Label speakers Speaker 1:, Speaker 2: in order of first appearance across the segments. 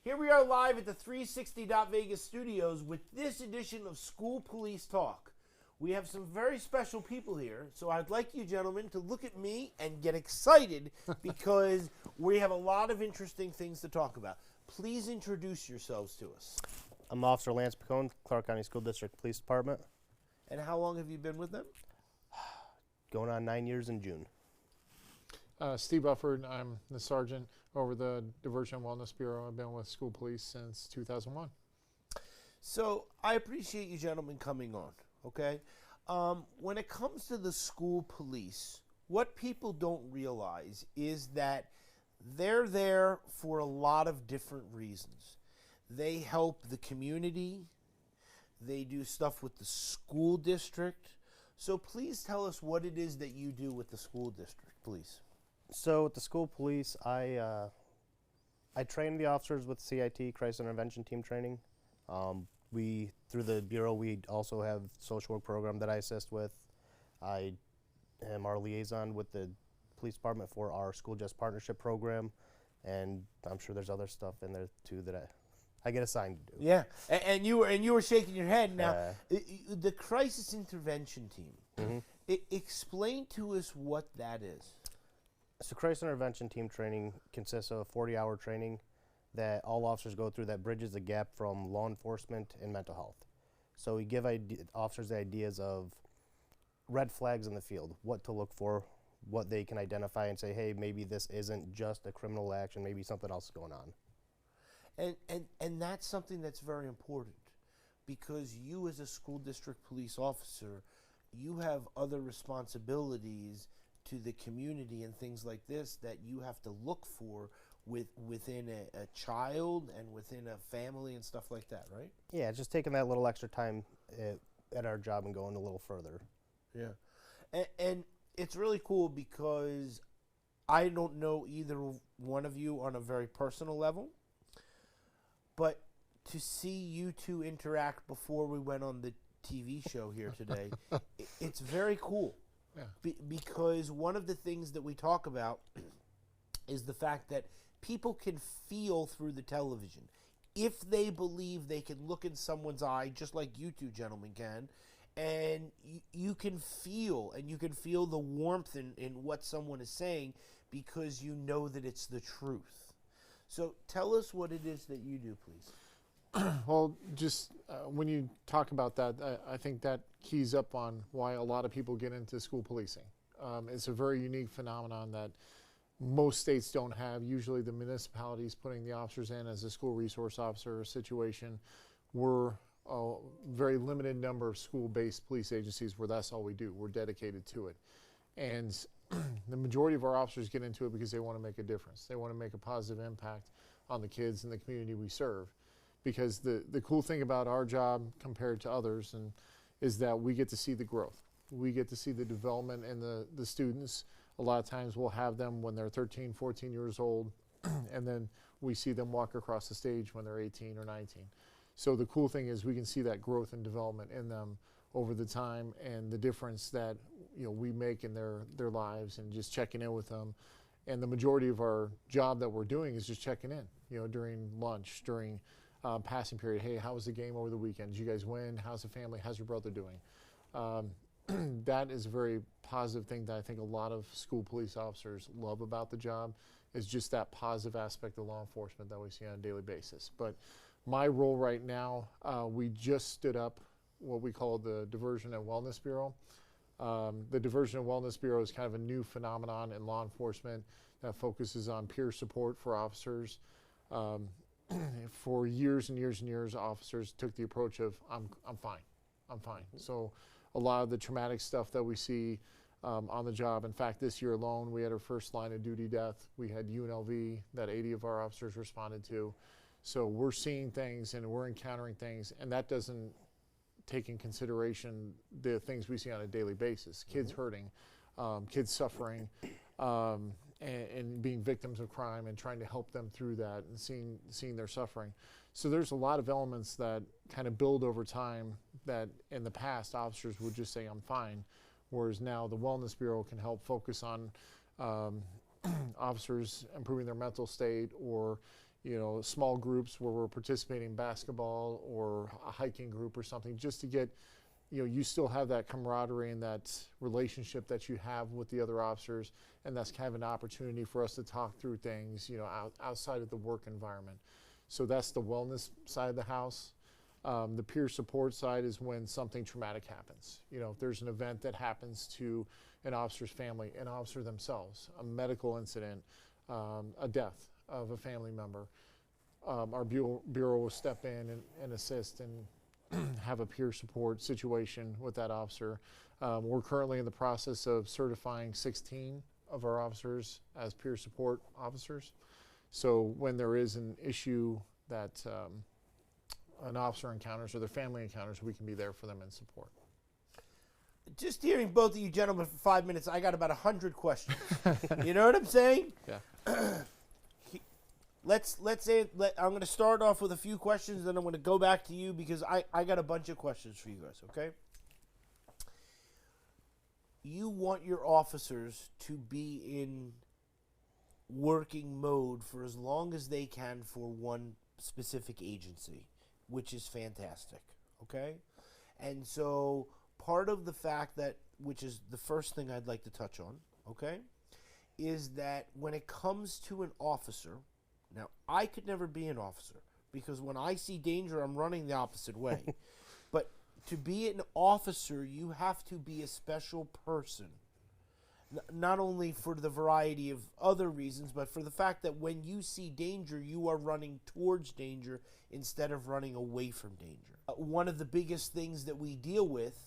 Speaker 1: Here we are live at the 360 Vegas studios with this edition of School Police Talk. We have some very special people here, so I'd like you gentlemen to look at me and get excited because we have a lot of interesting things to talk about. Please introduce yourselves to us.
Speaker 2: I'm Officer Lance Picone, Clark County School District Police Department.
Speaker 1: And how long have you been with them?
Speaker 2: Going on 9 years in June.
Speaker 3: Steve Bufford, I'm the sergeant over the Diversion and Wellness Bureau. I've been with School Police since 2001.
Speaker 1: So I appreciate you gentlemen coming on, okay? When it comes to the school police, what people don't realize is that they're there for a lot of different reasons. They help the community. They do stuff with the school district. So please tell us what it is that you do with the school district, please.
Speaker 2: So at the school police, I train the officers with CIT, Crisis Intervention Team Training. Through the Bureau, we also have social work program that I assist with. I am our liaison with the police department for our School Just Partnership program, and I'm sure there's other stuff in there too that I get assigned to do.
Speaker 1: Yeah, and you were shaking your head. Now, the Crisis Intervention Team, explain to us what that is.
Speaker 2: So Crisis Intervention Team Training consists of a 40-hour training that all officers go through that bridges the gap from law enforcement and mental health. So we give officers the ideas of red flags in the field, what to look for, what they can identify and say, hey, maybe this isn't just a criminal action, maybe something else is going on.
Speaker 1: And that's something that's very important because you as a school district police officer, you have other responsibilities to the community and things like this that you have to look for within a child and within a family and stuff like that, right?
Speaker 2: Yeah, just taking that little extra time at our job and going a little further.
Speaker 1: Yeah. And it's really cool because I don't know either one of you on a very personal level, but to see you two interact before we went on the TV show here today, it's very cool. Yeah. Because one of the things that we talk about is the fact that people can feel through the television. If they believe they can look in someone's eye, just like you two gentlemen can, and you can feel, the warmth in what someone is saying because you know that it's the truth. So tell us what it is that you do, please.
Speaker 3: Well, just when you talk about that, I think that keys up on why a lot of people get into school policing. It's a very unique phenomenon that most states don't have. Usually the municipalities putting the officers in as a school resource officer situation. We're a very limited number of school-based police agencies where that's all we do. We're dedicated to it. And the majority of our officers get into it because they want to make a difference. They want to make a positive impact on the kids and the community we serve. Because the cool thing about our job compared to others is that we get to see the growth. We get to see the development in the students. A lot of times we'll have them when they're 13, 14 years old, and then we see them walk across the stage when they're 18 or 19. So the cool thing is we can see that growth and development in them over the time and the difference that we make in their lives and just checking in with them. And the majority of our job that we're doing is just checking in, during lunch, during passing period. Hey, how was the game over the weekend? Did you guys win? How's the family? How's your brother doing? That is a very positive thing that I think a lot of school police officers love about the job is just that positive aspect of law enforcement that we see on a daily basis. But my role right now, we just stood up what we call the Diversion and Wellness Bureau. The Diversion and Wellness Bureau is kind of a new phenomenon in law enforcement that focuses on peer support for officers. For years and years and years, officers took the approach of, I'm fine. So a lot of the traumatic stuff that we see on the job, in fact, this year alone, we had our first line of duty death. We had UNLV that 80 of our officers responded to. So we're seeing things and we're encountering things, and that doesn't take in consideration the things we see on a daily basis. Kids hurting, kids suffering, and being victims of crime and trying to help them through that and seeing their suffering. So there's a lot of elements that kind of build over time that in the past officers would just say, I'm fine, whereas now the Wellness Bureau can help focus on officers improving their mental state or small groups where we're participating in basketball or a hiking group or something, just to get, you still have that camaraderie and that relationship that you have with the other officers, and that's kind of an opportunity for us to talk through things, outside of the work environment. So that's the wellness side of the house. The peer support side is when something traumatic happens. If there's an event that happens to an officer's family, an officer themselves, a medical incident, a death of a family member, our bureau will step in and assist and have a peer support situation with that officer. We're currently in the process of certifying 16 of our officers as peer support officers. So when there is an issue that an officer encounters or their family encounters, we can be there for them in support.
Speaker 1: Just hearing both of you gentlemen for 5 minutes, I got about 100 questions. You know what I'm saying?
Speaker 3: Yeah.
Speaker 1: I'm going to start off with a few questions, then I'm going to go back to you because I got a bunch of questions for you guys, okay? You want your officers to be in working mode for as long as they can for one specific agency, which is fantastic, okay? And so part of the fact that, which is the first thing I'd like to touch on, okay, is that when it comes to an officer, now I could never be an officer because when I see danger, I'm running the opposite way. But to be an officer, you have to be a special person. Not only for the variety of other reasons, but for the fact that when you see danger, you are running towards danger instead of running away from danger. One of the biggest things that we deal with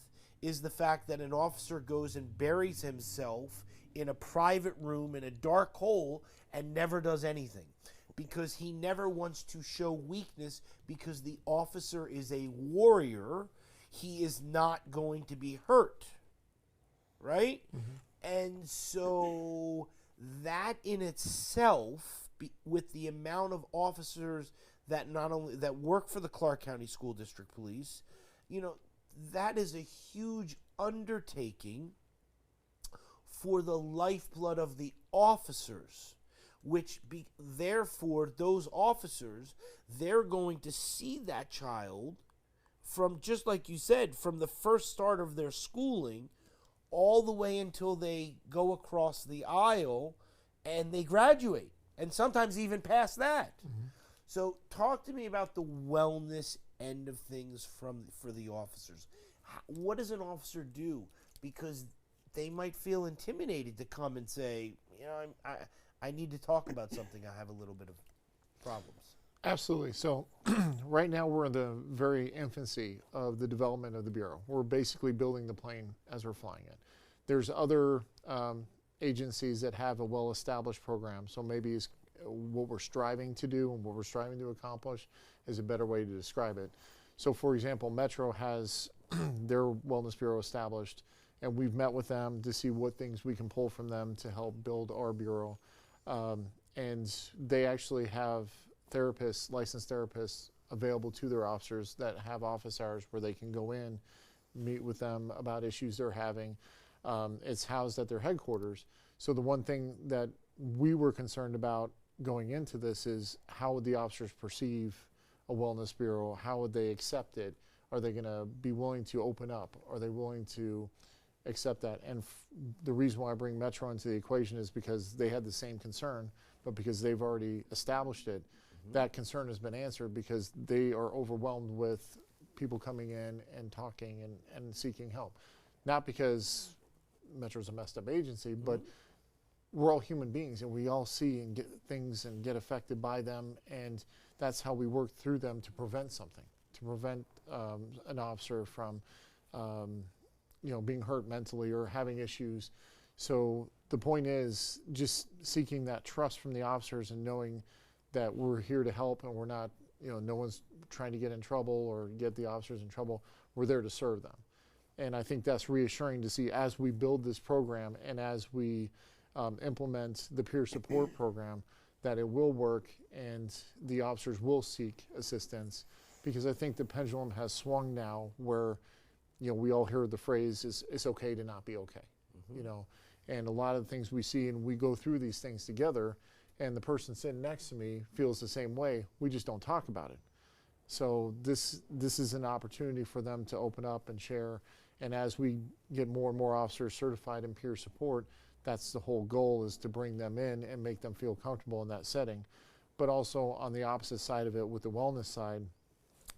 Speaker 1: is the fact that an officer goes and buries himself in a private room in a dark hole and never does anything because he never wants to show weakness because the officer is a warrior. He is not going to be hurt, right? Mm-hmm. And so that in itself, with the amount of officers that not only that work for the Clark County School District Police, that is a huge undertaking for the lifeblood of the officers, which therefore those officers, they're going to see that child from, just like you said, from the first start of their schooling all the way until they go across the aisle and they graduate, and sometimes even past that. Mm-hmm. So talk to me about the wellness end of things for the officers. What does an officer do? Because they might feel intimidated to come and say, I need to talk about something. I have a little bit of problems.
Speaker 3: Absolutely. So right now we're in the very infancy of the development of the Bureau. We're basically building the plane as we're flying it. There's other agencies that have a well-established program. So maybe what we're striving to do and what we're striving to accomplish is a better way to describe it. So for example, Metro has their Wellness Bureau established, and we've met with them to see what things we can pull from them to help build our Bureau. And they actually have licensed therapists available to their officers that have office hours where they can go in, meet with them about issues they're having. It's housed at their headquarters. So the one thing that we were concerned about going into this is how would the officers perceive a wellness bureau? How would they accept it? Are they going to be willing to open up? Are they willing to accept that? And the reason why I bring Metro into the equation is because they had the same concern, but because they've already established it, that concern has been answered because they are overwhelmed with people coming in and talking and seeking help. Not because Metro's a messed up agency, but we're all human beings and we all see and get things and get affected by them, and that's how we work through them to prevent something, to prevent an officer from being hurt mentally or having issues. So the point is just seeking that trust from the officers and knowing that we're here to help and we're not, no one's trying to get in trouble or get the officers in trouble. We're there to serve them. And I think that's reassuring to see as we build this program and as we implement the peer support program, that it will work and the officers will seek assistance, because I think the pendulum has swung now where, we all hear the phrase it's okay to not be okay, and a lot of the things we see and we go through these things together, and the person sitting next to me feels the same way. We just don't talk about it. So this is an opportunity for them to open up and share. And as we get more and more officers certified in peer support, that's the whole goal, is to bring them in and make them feel comfortable in that setting. But also on the opposite side of it, with the wellness side,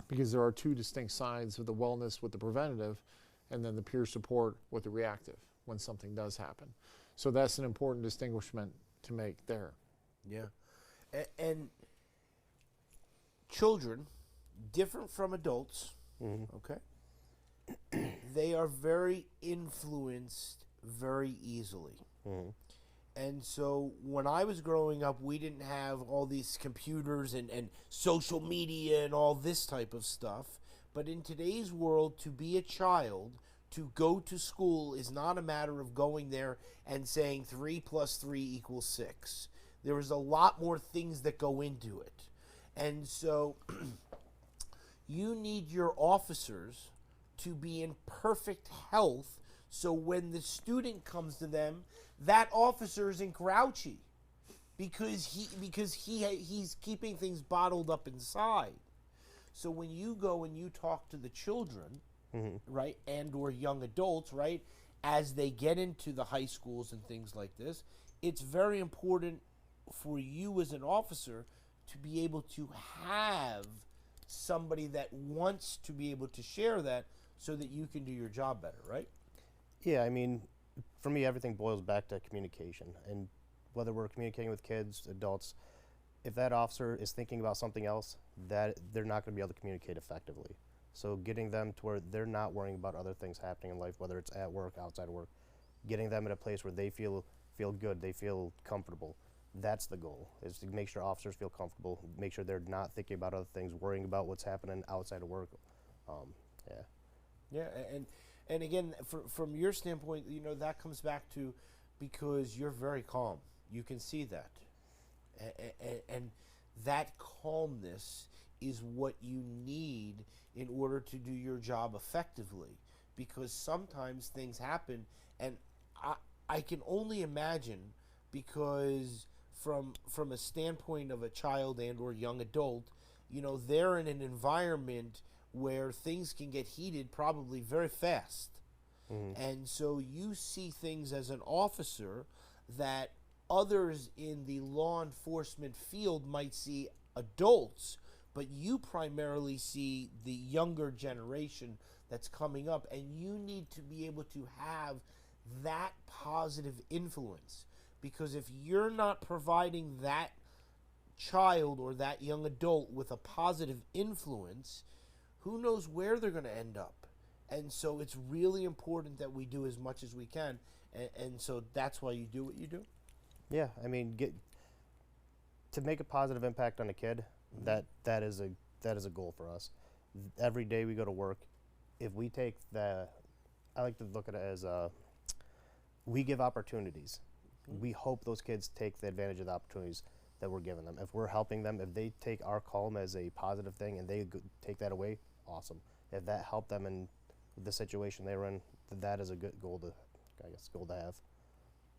Speaker 3: because there are two distinct sides of the wellness with the preventative, and then the peer support with the reactive when something does happen. So that's an important distinguishment to make there.
Speaker 1: Yeah. And children, different from adults, okay? They are very influenced very easily. And so when I was growing up, we didn't have all these computers and social media and all this type of stuff. But in today's world, to be a child, to go to school is not a matter of going there and saying 3 + 3 = 6. There is a lot more things that go into it. And so you need your officers to be in perfect health, so when the student comes to them, that officer isn't grouchy because he's keeping things bottled up inside. So when you go and you talk to the children, right, and or young adults, right, as they get into the high schools and things like this, it's very important for you as an officer to be able to have somebody that wants to be able to share that so that you can do your job better, right?
Speaker 2: Yeah, I mean, for me, everything boils back to communication. And whether we're communicating with kids, adults, if that officer is thinking about something else, that they're not going to be able to communicate effectively. So getting them to where they're not worrying about other things happening in life, whether it's at work, outside of work, getting them in a place where they feel good, they feel comfortable. That's the goal, is to make sure officers feel comfortable, make sure they're not thinking about other things, worrying about what's happening outside of work.
Speaker 1: Yeah, and again, from your standpoint, you know, that comes back to because you're very calm. You can see that. And that calmness is what you need in order to do your job effectively. Because sometimes things happen, and I can only imagine, because from a standpoint of a child and or young adult, you know, they're in an environment where things can get heated probably very fast. And so you see things as an officer that others in the law enforcement field might see adults, but you primarily see the younger generation that's coming up, and you need to be able to have that positive influence. Because if you're not providing that child or that young adult with a positive influence, who knows where they're going to end up. And so it's really important that we do as much as we can. And so that's why you do what you do.
Speaker 2: Yeah, I mean, to make a positive impact on a kid, that is a goal for us. Every day we go to work, if we take I like to look at it as we give opportunities. We hope those kids take the advantage of the opportunities that we're giving them. If we're helping them, if they take our calm as a positive thing and they take that away, awesome. If that helped them in the situation they were in, that is a good goal to have.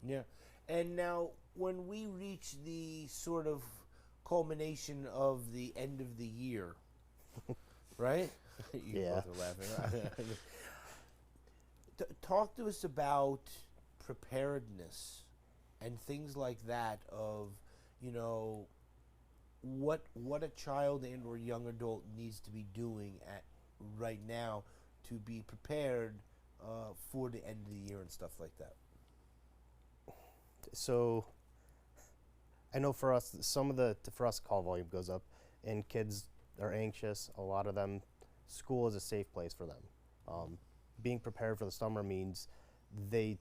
Speaker 1: Yeah. And now when we reach the sort of culmination of the end of the year, right? You
Speaker 2: Yeah.
Speaker 1: both are laughing. Talk to us about preparedness and things like that, of, you know, what a child and or young adult needs to be doing right now to be prepared for the end of the year and stuff like that.
Speaker 2: So I know for us, for us, call volume goes up, and kids are anxious. A lot of them, school is a safe place for them. Being prepared for the summer means they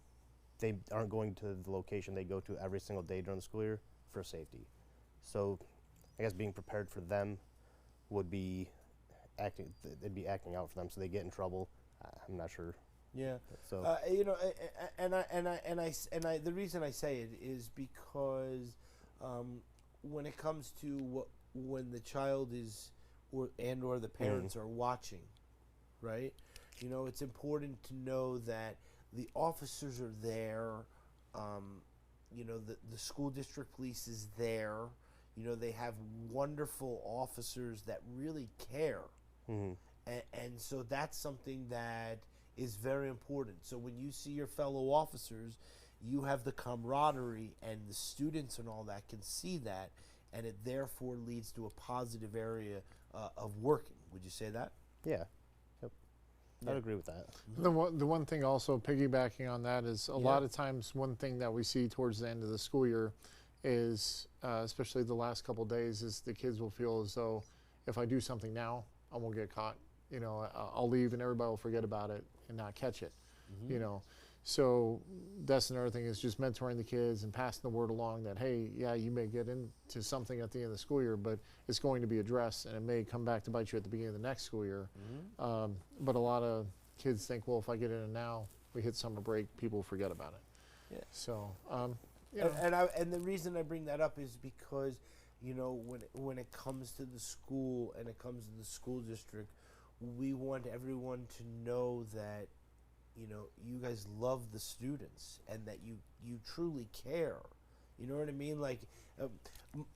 Speaker 2: aren't going to the location they go to every single day during the school year for safety. So I guess being prepared for them would be acting out for them, so they get in trouble. I'm not sure.
Speaker 1: Yeah.
Speaker 2: So
Speaker 1: you know, and I the reason I say it is because when it comes to when the child is or the parents are watching, right? You know, it's important to know that the officers are there the school district police is there. They have wonderful officers that really care.
Speaker 2: Mm-hmm.
Speaker 1: And so that's something that is very important. So when you see your fellow officers, you have the camaraderie, and the students and all that can see that, and it therefore leads to a positive area of working. Would you say that?
Speaker 2: Yeah. Yep. I'd agree with that.
Speaker 3: The one thing also piggybacking on that is a lot of times one thing that we see towards the end of the school year is, especially the last couple of days, is the kids will feel as though if I do something now, I won't get caught. I'll leave and everybody will forget about it and not catch it. So that's another thing, is just mentoring the kids and passing the word along that, hey, yeah, you may get into something at the end of the school year, but it's going to be addressed, and it may come back to bite you at the beginning of the next school year. But a lot of kids think, well, if I get in now, we hit summer break, people forget about it.
Speaker 1: Yeah.
Speaker 3: So,
Speaker 1: and the reason I bring that up is because, when it comes to the school and it comes to the school district, we want everyone to know that, you guys love the students and that you truly care. You know what I mean? Like,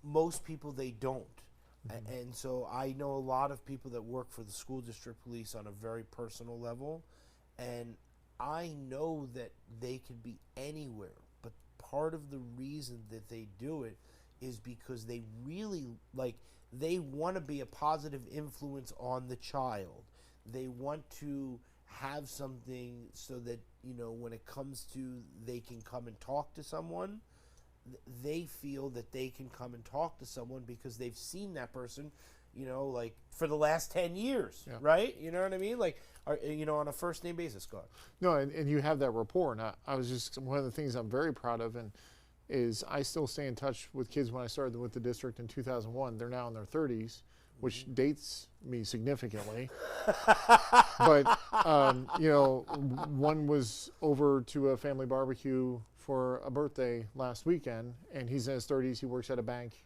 Speaker 1: most people, they don't. And so I know a lot of people that work for the school district police on a very personal level, and I know that they could be anywhere, but part of the reason that they do it is because they really, they want to be a positive influence on the child. They want to have something so that, when it comes to they can come and talk to someone, they feel that they can come and talk to someone because they've seen that person, for the last 10 years, right? You know what I mean? On a first name basis. Go ahead.
Speaker 3: No, and you have that rapport. And I was just, one of the things I'm very proud of, and is I still stay in touch with kids when I started with the district in 2001. They're now in their 30s, which dates me significantly. But, one was over to a family barbecue for a birthday last weekend, and he's in his 30s. He works at a bank.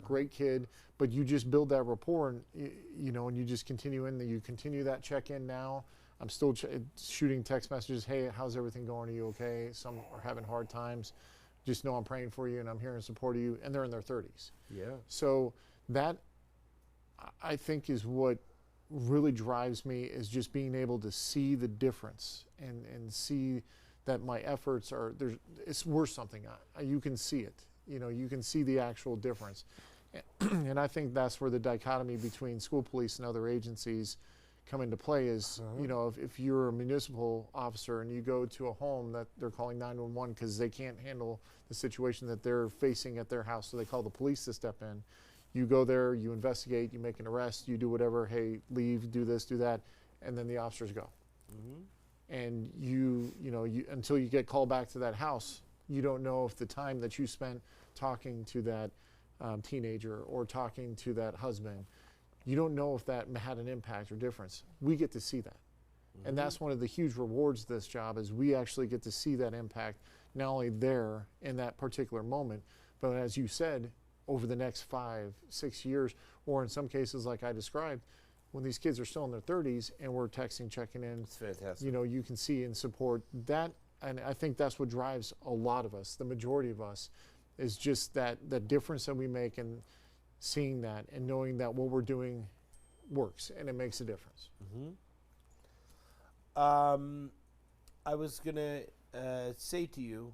Speaker 3: Great kid, but you just build that rapport, and and you just continue you continue that check-in now. I'm still shooting text messages. Hey, how's everything going? Are you okay? Some are having hard times. Just know I'm praying for you and I'm here in support of you. And they're in their 30s.
Speaker 1: Yeah.
Speaker 3: So that, I think, is what really drives me, is just being able to see the difference and see that my efforts it's worth something. You can see it. You can see the actual difference. And I think that's where the dichotomy between school police and other agencies come into play is, if you're a municipal officer and you go to a home that they're calling 911 because they can't handle the situation that they're facing at their house, so they call the police to step in. You go there, you investigate, you make an arrest, you do whatever, hey, leave, do this, do that, and then the officers go. And you until you get called back to that house, you don't know if the time that you spent talking to that teenager or talking to that husband, you don't know if that had an impact or difference. We get to see that. And that's one of the huge rewards of this job, is we actually get to see that impact, not only there in that particular moment, but as you said, over the next 5, 6 years, or in some cases like I described, when these kids are still in their 30s and we're texting, checking in.
Speaker 1: It's fantastic.
Speaker 3: You can see and support that. And I think that's what drives a lot of us, the majority of us, is just that difference that we make, and seeing that and knowing that what we're doing works and it makes a difference.
Speaker 1: I was going to say to you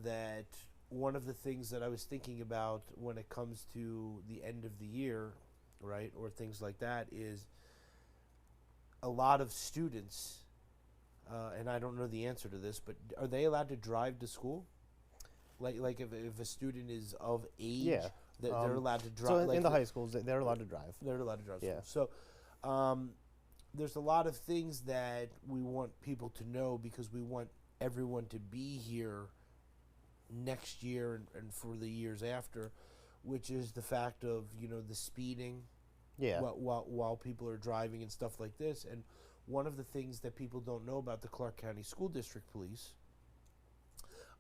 Speaker 1: that one of the things that I was thinking about when it comes to the end of the year, right, or things like that, is a lot of students, and I don't know the answer to this, but are they allowed to drive to school? Like if a student is of age, they're allowed to drive.
Speaker 2: So in the high schools, they're allowed to drive.
Speaker 1: They're allowed to drive.
Speaker 2: Yeah.
Speaker 1: So there's a lot of things that we want people to know, because we want everyone to be here next year and for the years after, which is the fact of, the speeding.
Speaker 2: Yeah.
Speaker 1: While people are driving and stuff like this. And one of the things that people don't know about the Clark County School District Police,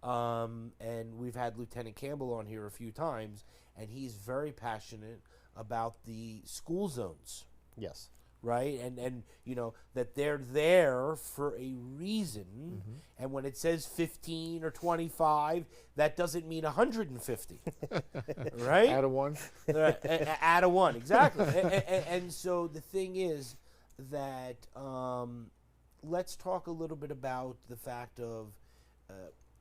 Speaker 1: and we've had Lieutenant Campbell on here a few times, and he's very passionate about the school zones.
Speaker 2: Yes.
Speaker 1: right? And you know that they're there for a reason. And when it says 15 or 25, that doesn't mean 150, right?
Speaker 3: Add a one.
Speaker 1: Add a one, exactly. And so the thing is that let's talk a little bit about the fact of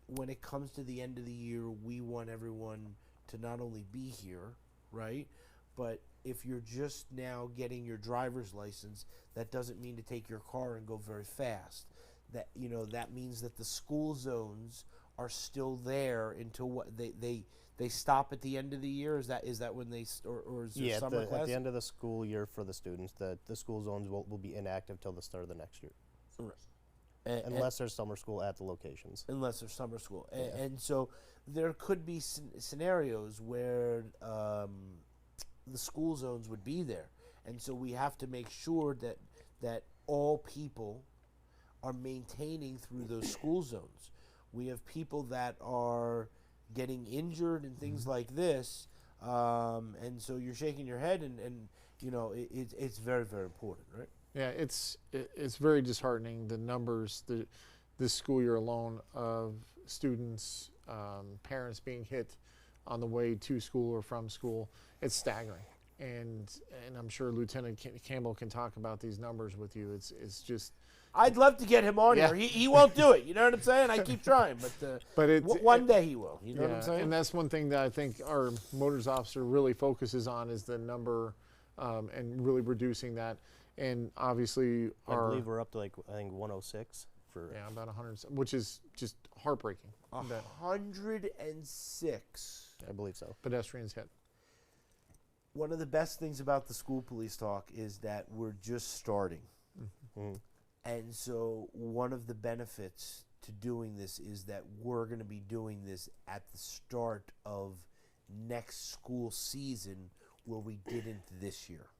Speaker 1: when it comes to the end of the year, we want everyone to not only be here, right? But if you're just now getting your driver's license, that doesn't mean to take your car and go very fast. That, you know, that means that the school zones are still there until what they stop at the end of the year. Is that when they or is there summer class?
Speaker 2: At the end of the school year for the students, the school zones will be inactive till the start of the next year.
Speaker 1: Right.
Speaker 2: Unless there's summer school at the locations.
Speaker 1: Unless there's summer school. And so there could be scenarios where the school zones would be there. And so we have to make sure that all people are maintaining through those school zones. We have people that are getting injured and things like this. And so you're shaking your head and you know, it's very, very important, right?
Speaker 3: Yeah, it's very disheartening, the numbers this school year alone of students, parents being hit on the way to school or from school. It's staggering, and I'm sure Lieutenant Campbell can talk about these numbers with you. It's just.
Speaker 1: I'd love to get him on here. He won't do it. You know what I'm saying? I keep trying, but one day he will. You know what I'm saying?
Speaker 3: And that's one thing that I think our motors officer really focuses on is the number, and really reducing that. And obviously,
Speaker 2: I believe we're up to I think 106 for
Speaker 3: about 100, which is just heartbreaking.
Speaker 1: 106.
Speaker 2: I believe so.
Speaker 3: Pedestrians hit.
Speaker 1: One of the best things about the school police talk is that we're just starting. And so one of the benefits to doing this is that we're going to be doing this at the start of next school season where we didn't this year.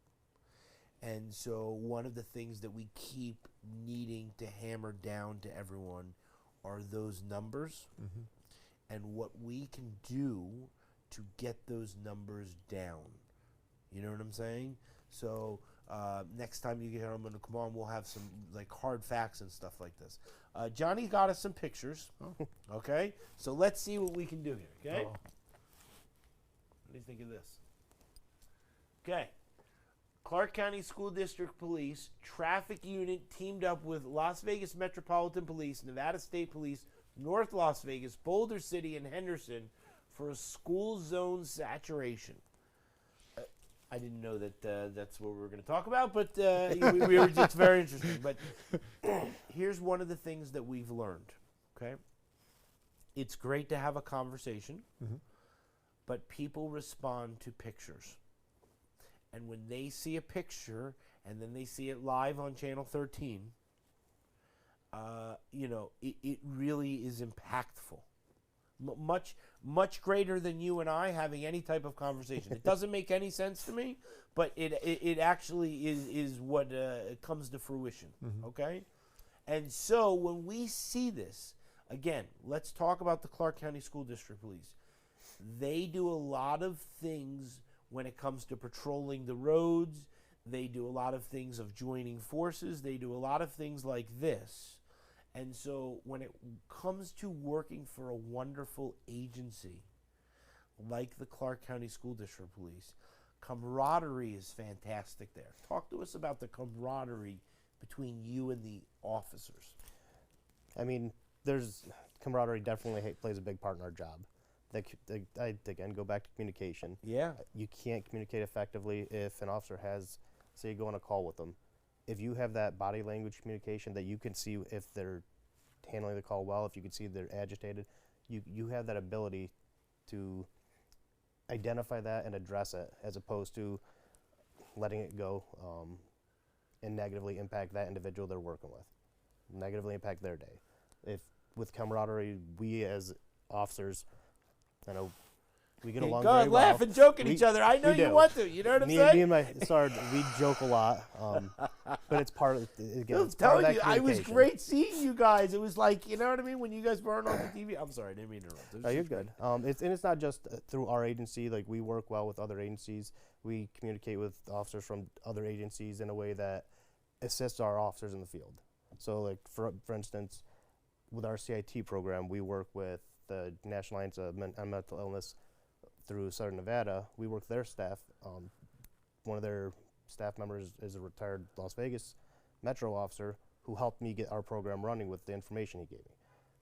Speaker 1: And so one of the things that we keep needing to hammer down to everyone are those numbers and what we can do to get those numbers down. You know what I'm saying? So next time you get here, I'm going to come on, we'll have some like hard facts and stuff like this. Johnny got us some pictures. Okay? So let's see what we can do here. Okay? What do you think of this? Okay. Clark County School District Police Traffic Unit teamed up with Las Vegas Metropolitan Police, Nevada State Police, North Las Vegas, Boulder City, and Henderson for a school zone saturation. I didn't know that that's what we were going to talk about, but we were just very interesting. But here's one of the things that we've learned, okay? It's great to have a conversation, but people respond to pictures. And when they see a picture and then they see it live on Channel 13, you know, it really is impactful. Much greater than you and I having any type of conversation. It doesn't make any sense to me, but it actually is what comes to fruition, okay? And so when we see this, again, let's talk about the Clark County School District Police. They do a lot of things when it comes to patrolling the roads. They do a lot of things of joining forces. They do a lot of things like this. And so when it comes to working for a wonderful agency like the Clark County School District Police, camaraderie is fantastic there. Talk to us about the camaraderie between you and the officers.
Speaker 2: I mean, there's camaraderie definitely plays a big part in our job. I again go back to communication.
Speaker 1: Yeah.
Speaker 2: You can't communicate effectively if an officer has, say, you go on a call with them. If you have that body language communication that you can see if they're handling the call well, if you can see they're agitated, you have that ability to identify that and address it, as opposed to letting it go and negatively impact that individual they're working with, negatively impact their day. If with camaraderie, we as officers, I know we get along very well.
Speaker 1: Laugh and joke at each other. I know you want to. You know what I'm saying?
Speaker 2: Me and my sergeant, we joke a lot. but it's part of again.
Speaker 1: I'm
Speaker 2: It's part of
Speaker 1: telling
Speaker 2: that
Speaker 1: you, I was
Speaker 2: communication.
Speaker 1: great seeing you guys. It was like, you know what I mean? When you guys weren't on the TV. I'm sorry, I didn't mean to interrupt. It was
Speaker 2: No, you're
Speaker 1: just
Speaker 2: good. It's not just through our agency. Like, we work well with other agencies. We communicate with officers from other agencies in a way that assists our officers in the field. So, like, for instance, with our CIT program, we work with the National Alliance on Mental Illness through Southern Nevada. We work with their staff. One of their staff members is a retired Las Vegas Metro officer who helped me get our program running with the information he gave me.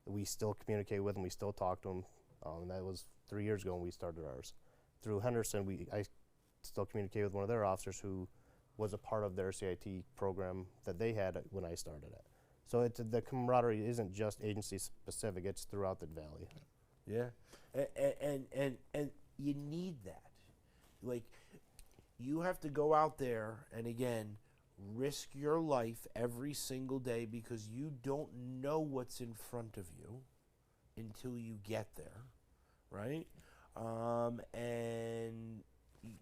Speaker 2: We still communicate with him. We still talk to him. And that was 3 years ago when we started ours. Through Henderson, I still communicate with one of their officers who was a part of their CIT program that they had when I started it. So the camaraderie isn't just agency specific; it's throughout the valley.
Speaker 1: Yeah, and you need that. Like, you have to go out there and again risk your life every single day because you don't know what's in front of you until you get there, right? And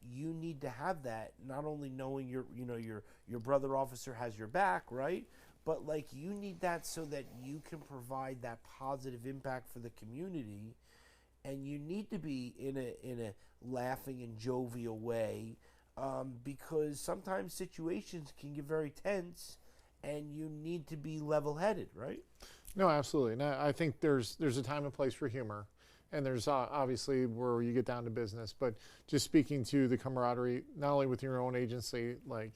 Speaker 1: you need to have that. Not only knowing your brother officer has your back, right? But like, you need that so that you can provide that positive impact for the community, and you need to be in a laughing and jovial way, because sometimes situations can get very tense, and you need to be level-headed, right?
Speaker 3: No, absolutely. And I think there's a time and place for humor, and there's obviously where you get down to business. But just speaking to the camaraderie, not only with your own agency, like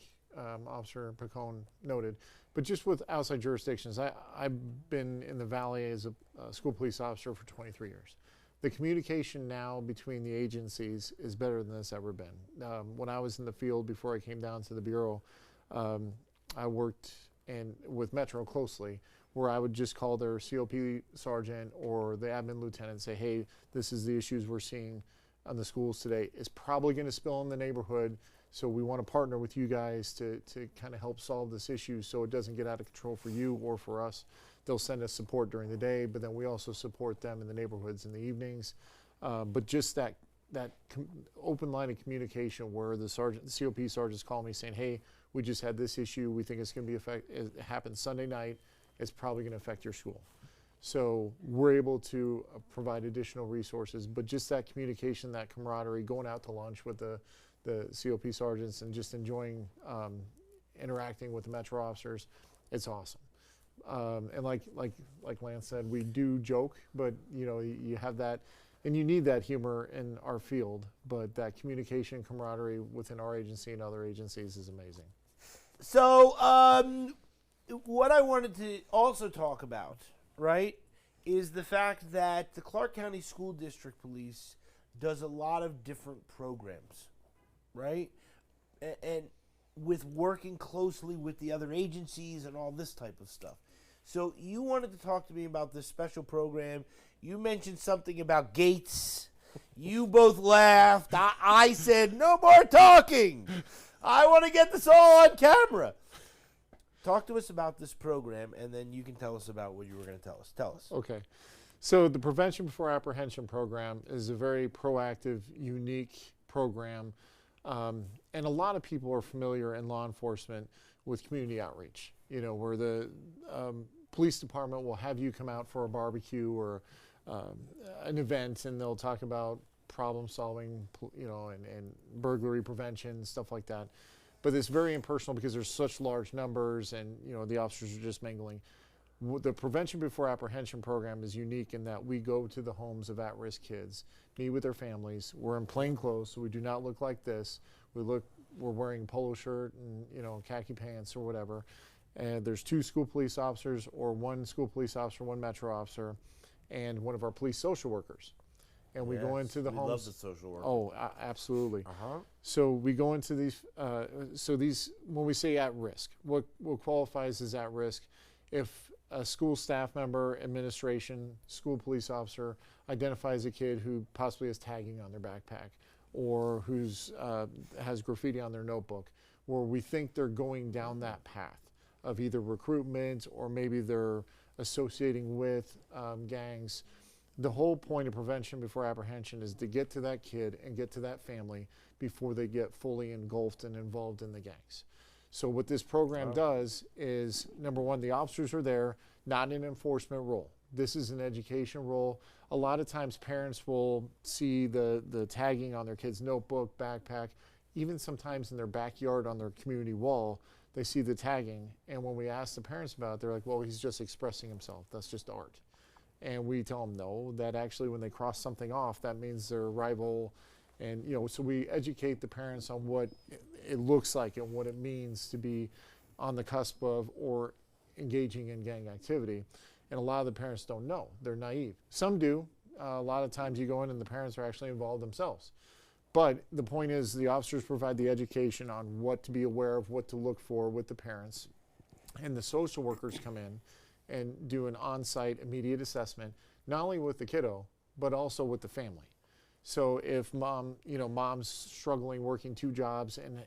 Speaker 3: Officer Picone noted, but just with outside jurisdictions. I've been in the Valley as a school police officer for 23 years. The communication now between the agencies is better than it's ever been. When I was in the field before I came down to the Bureau, I worked with Metro closely, where I would just call their COP sergeant or the admin lieutenant and say, hey, this is the issues we're seeing on the schools today. It's probably going to spill in the neighborhood, so we want to partner with you guys to kind of help solve this issue so it doesn't get out of control for you or for us. They'll send us support during the day, but then we also support them in the neighborhoods in the evenings. But just that open line of communication where the COP sergeants call me saying, hey, we just had this issue. We think it's going to it happened Sunday night. It's probably going to affect your school. So we're able to provide additional resources, but just that communication, that camaraderie, going out to lunch with the COP sergeants and just enjoying interacting with the Metro officers, it's awesome. And like Lance said, we do joke, but you have that, and you need that humor in our field, but that communication, camaraderie within our agency and other agencies is amazing.
Speaker 1: So, what I wanted to also talk about, right, is the fact that the Clark County School District Police does a lot of different programs, right? And with working closely with the other agencies and all this type of stuff. So you wanted to talk to me about this special program. You mentioned something about gates. You both laughed. I said, no more talking. I want to get this all on camera. Talk to us about this program, and then you can tell us about what you were going to tell us. Tell us.
Speaker 3: Okay. So the Prevention Before Apprehension program is a very proactive, unique program. And a lot of people are familiar in law enforcement with community outreach, where the police department will have you come out for a barbecue or an event, and they'll talk about problem solving, and burglary prevention, stuff like that. But it's very impersonal because there's such large numbers and, the officers are just mingling. The Prevention Before Apprehension program is unique in that we go to the homes of at-risk kids, meet with their families. We're in plain clothes, so we do not look like this. We're wearing a polo shirt and, khaki pants or whatever. And there's 2 school police officers or 1 school police officer, 1 Metro officer, and one of our police social workers. And we go into the homes.
Speaker 1: We love the social work.
Speaker 3: Oh, absolutely.
Speaker 1: Uh-huh.
Speaker 3: So we go into these, when we say at risk, what qualifies as at risk? If a school staff member, administration, school police officer identifies a kid who possibly has tagging on their backpack or who's has graffiti on their notebook, where we think they're going down that path of either recruitment or maybe they're associating with gangs. The whole point of Prevention Before Apprehension is to get to that kid and get to that family before they get fully engulfed and involved in the gangs. So what this program
Speaker 1: Wow.
Speaker 3: does is, number one, the officers are there, not an enforcement role. This is an education role. A lot of times parents will see the tagging on their kid's notebook, backpack, even sometimes in their backyard on their community wall, they see the tagging. And when we ask the parents about it, they're like, well, he's just expressing himself. That's just art. And we tell them, no, that actually when they cross something off, that means they're a rival. And, so we educate the parents on what it looks like and what it means to be on the cusp of or engaging in gang activity. And a lot of the parents don't know. They're naive. Some do. A lot of times you go in and the parents are actually involved themselves. But the point is the officers provide the education on what to be aware of, what to look for with the parents. And the social workers come in and do an on-site immediate assessment, not only with the kiddo, but also with the family. So if mom's struggling working 2 jobs and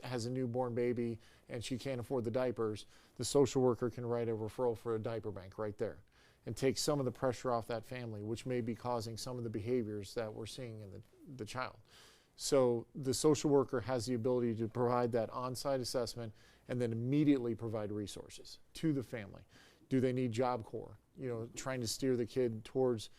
Speaker 3: has a newborn baby and she can't afford the diapers, the social worker can write a referral for a diaper bank right there and take some of the pressure off that family, which may be causing some of the behaviors that we're seeing in the child. So the social worker has the ability to provide that on-site assessment and then immediately provide resources to the family. Do they need Job Corps? Trying to steer the kid towards,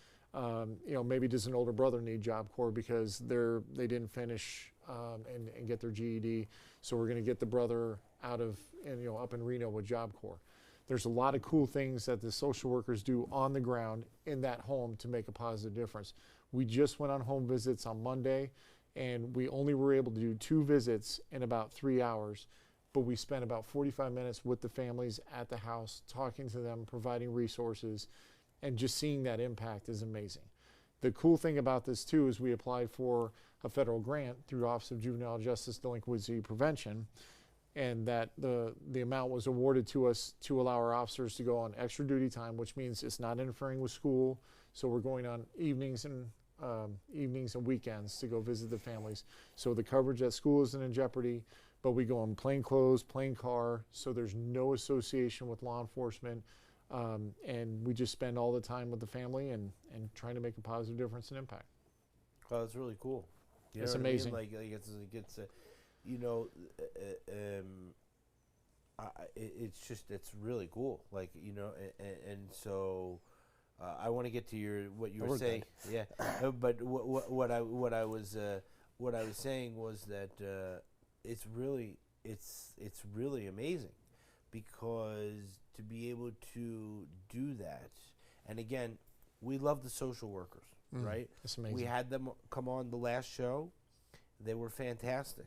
Speaker 3: maybe does an older brother need Job Corps because they didn't finish and get their GED, so we're going to get the brother out of, up in Reno with Job Corps. There's a lot of cool things that the social workers do on the ground in that home to make a positive difference. We just went on home visits on Monday, and we only were able to do 2 visits in about 3 hours. But we spent about 45 minutes with the families at the house, talking to them, providing resources, and just seeing that impact is amazing. The cool thing about this, too, is we applied for a federal grant through Office of Juvenile Justice Delinquency Prevention, and that the amount was awarded to us to allow our officers to go on extra duty time, which means it's not interfering with school. So we're going on evenings and weekends to go visit the families. So the coverage at school isn't in jeopardy. But we go in plain clothes, plain car, so there's no association with law enforcement, and we just spend all the time with the family and trying to make a positive difference and impact.
Speaker 1: Oh, that's really cool.
Speaker 3: It's amazing.
Speaker 1: Like it's really cool. So I want to get to what you were saying. Yeah, but what I was saying was that. It's really amazing because to be able to do that, and again, we love the social workers, right?
Speaker 3: It's amazing.
Speaker 1: We had them come on the last show; they were fantastic,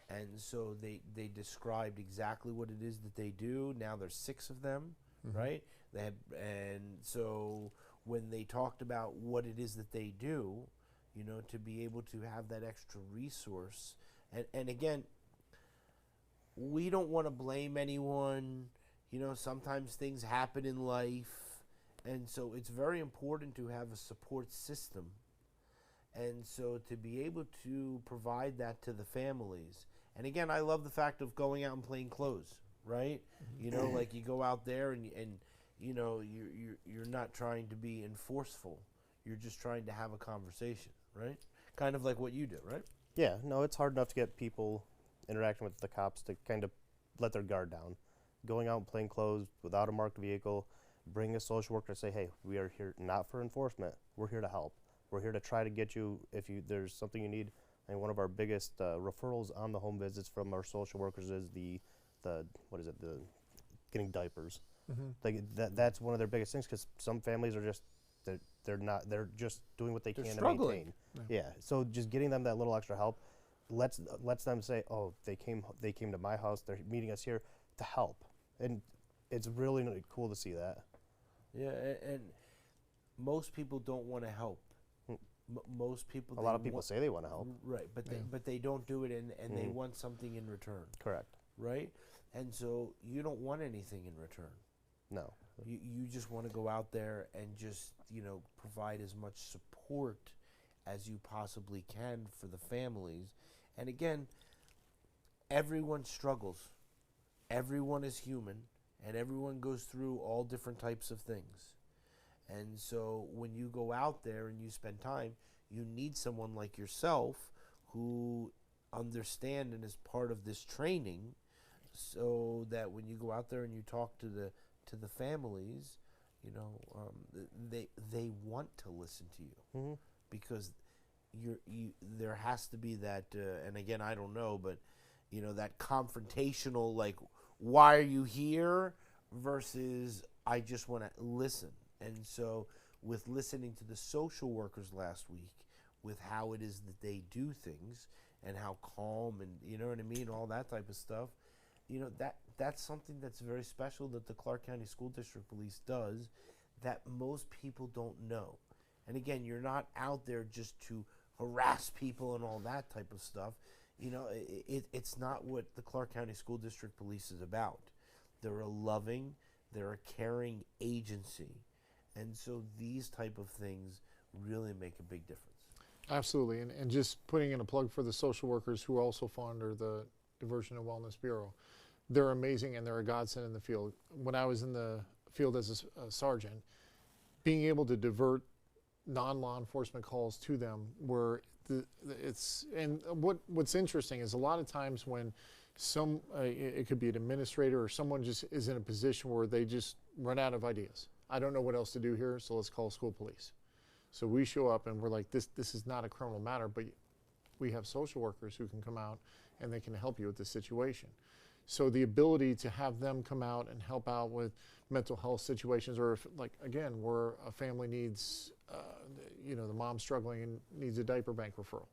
Speaker 1: and so they described exactly what it is that they do. Now there's 6 of them, right? And so when they talked about what it is that they do, to be able to have that extra resource. And again, we don't want to blame anyone. Sometimes things happen in life. And so it's very important to have a support system. And so to be able to provide that to the families. And again, I love the fact of going out and playing clothes, right? Like you go out there and you're not trying to be enforceful. You're just trying to have a conversation, right? Kind of like what you do, right?
Speaker 2: Yeah, no, it's hard enough to get people interacting with the cops to kind of let their guard down. Going out in plain clothes without a marked vehicle, bring a social worker to say, hey, we are here not for enforcement. We're here to help. We're here to try to get you, if there's something you need. And one of our biggest referrals on the home visits from our social workers is the getting diapers. Like that's one of their biggest things because some families are just, they're just doing what they can to maintain. Yeah. So just getting them that little extra help lets them say, oh, they came to my house, they're meeting us here to help. And it's really cool to see that.
Speaker 1: Yeah, and most people don't want to help. Most people.
Speaker 2: A lot of people say they want to help.
Speaker 1: Right, but they don't do it, and they want something in return.
Speaker 2: Correct.
Speaker 1: Right, and so you don't want anything in return.
Speaker 2: No.
Speaker 1: You just want to go out there and just provide as much support as you possibly can for the families. And again, everyone struggles. Everyone is human, and everyone goes through all different types of things. And so when you go out there and you spend time, you need someone like yourself who understand and is part of this training so that when you go out there and you talk to the families, they want to listen to you, because there has to be that, and again, I don't know, but that confrontational, like, why are you here versus I just want to listen. And so with listening to the social workers last week, with how it is that they do things and how calm and all that type of stuff, that's something that's very special that the Clark County School District Police does that most people don't know. And again, you're not out there just to harass people and all that type of stuff. It's not what the Clark County School District Police is about. They're a loving, they're a caring agency. And so these type of things really make a big difference.
Speaker 3: Absolutely, and just putting in a plug for the social workers who also fall under the Diversion and Wellness Bureau. They're amazing and they're a godsend in the field. When I was in the field as a sergeant, being able to divert non-law enforcement calls to them what's interesting is a lot of times when it could be an administrator or someone just is in a position where they just run out of ideas. I don't know what else to do here, so let's call school police. So we show up and we're like, this is not a criminal matter, but we have social workers who can come out and they can help you with this situation. So the ability to have them come out and help out with mental health situations, or if, like, again, where a family needs, the mom's struggling and needs a diaper bank referral.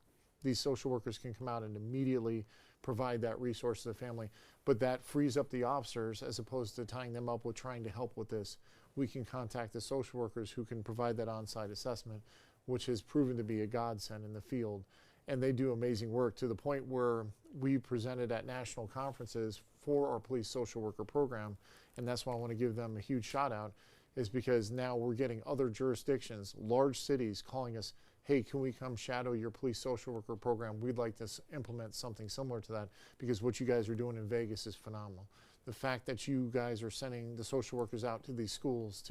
Speaker 3: These social workers can come out and immediately provide that resource to the family, but that frees up the officers as opposed to tying them up with trying to help with this. We can contact the social workers who can provide that on-site assessment, which has proven to be a godsend in the field. And they do amazing work to the point where we presented at national conferences for our police social worker program. And that's why I want to give them a huge shout out, is because now we're getting other jurisdictions, large cities, calling us, hey, can we come shadow your police social worker program? We'd like to implement something similar to that, because what you guys are doing in Vegas is phenomenal. The fact that you guys are sending the social workers out to these schools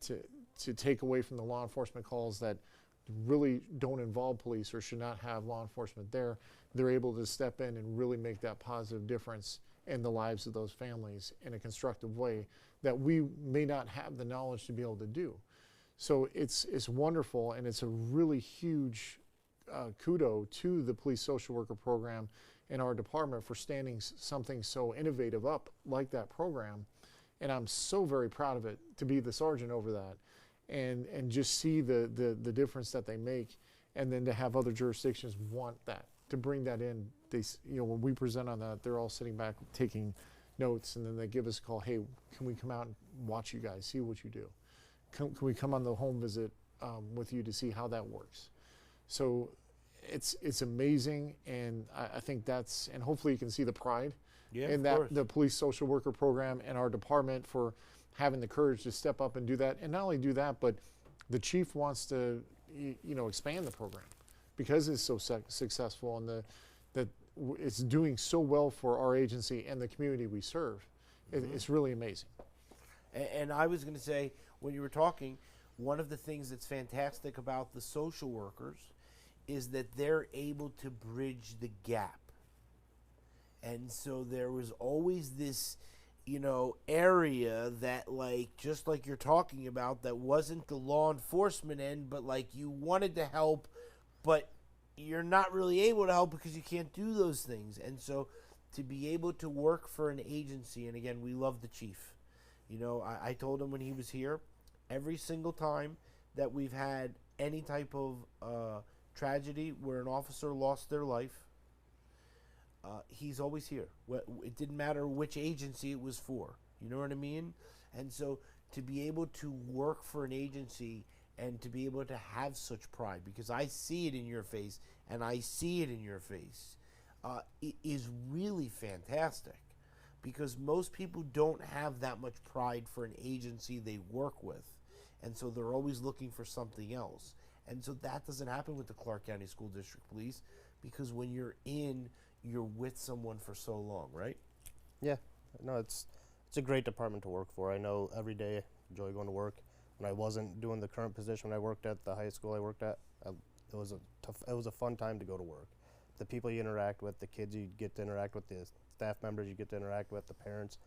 Speaker 3: to take away from the law enforcement calls that really don't involve police or should not have law enforcement there, they're able to step in and really make that positive difference in the lives of those families in a constructive way that we may not have the knowledge to be able to do. So it's wonderful, and it's a really huge kudo to the police social worker program in our department for standing something so innovative up like that program. And I'm so very proud of it to be the sergeant over that and just see the difference that they make, and then to have other jurisdictions want that, to bring that in. They, when we present on that, they're all sitting back taking notes, and then they give us a call, hey, can we come out and watch you guys, see what you do? Can we come on the home visit with you to see how that works? So it's amazing, and I think that's, and hopefully you can see the pride in that, the police social worker program and our department for having the courage to step up and do that. And not only do that, but the chief wants to expand the program because it's so successful, and that it's doing so well for our agency and the community we serve. It's really amazing.
Speaker 1: And I was going to say, when you were talking, one of the things that's fantastic about the social workers is that they're able to bridge the gap. And so there was always this, area that, like, just like you're talking about, that wasn't the law enforcement end, but like you wanted to help, but you're not really able to help because you can't do those things. And so to be able to work for an agency, and again, we love the chief. I told him when he was here, every single time that we've had any type of tragedy where an officer lost their life, he's always here. It didn't matter which agency it was for. You know what I mean? And so to be able to work for an agency and to be able to have such pride, because I see it in your face and I see it in your face, it is really fantastic, because most people don't have that much pride for an agency they work with. And so they're always looking for something else. And so that doesn't happen with the Clark County School District Police, because when you're with someone for so long, right?
Speaker 2: Yeah, no, it's a great department to work for. I know every day I enjoy going to work. When I wasn't doing the current position, when I worked at the high school I worked at, it was a fun time to go to work. The people you interact with, the kids you get to interact with, the staff members you get to interact with, the parents.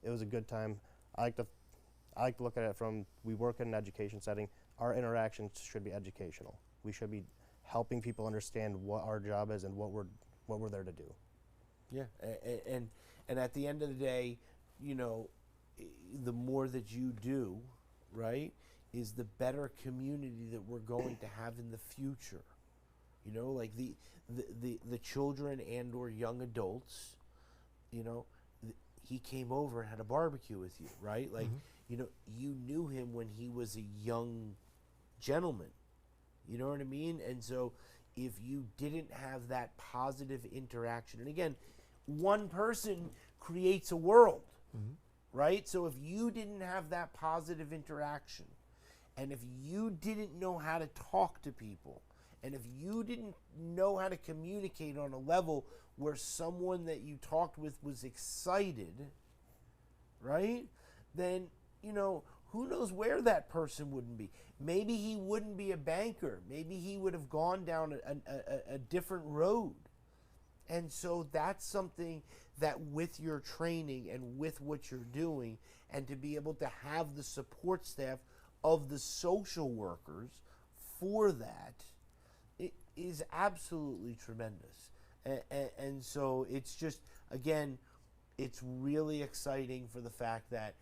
Speaker 2: It was a good time. I like to look at it from, we work in an education setting. Our interactions should be educational. We should be helping people understand what our job is and what we're there to do.
Speaker 1: Yeah, and at the end of the day, the more that you do, right, is the better community that we're going to have in the future. Like the children and or young adults, he came over and had a barbecue with you, right? Like, you knew him when he was a young gentleman. You know what I mean? And so if you didn't have that positive interaction, and again, one person creates a world, right? So if you didn't have that positive interaction, and if you didn't know how to talk to people, and if you didn't know how to communicate on a level where someone that you talked with was excited, right? Then, who knows where that person wouldn't be. Maybe he wouldn't be a banker. Maybe he would have gone down a different road. And so that's something that with your training and with what you're doing, and to be able to have the support staff of the social workers for that, it is absolutely tremendous. And so it's just, again, it's really exciting for the fact that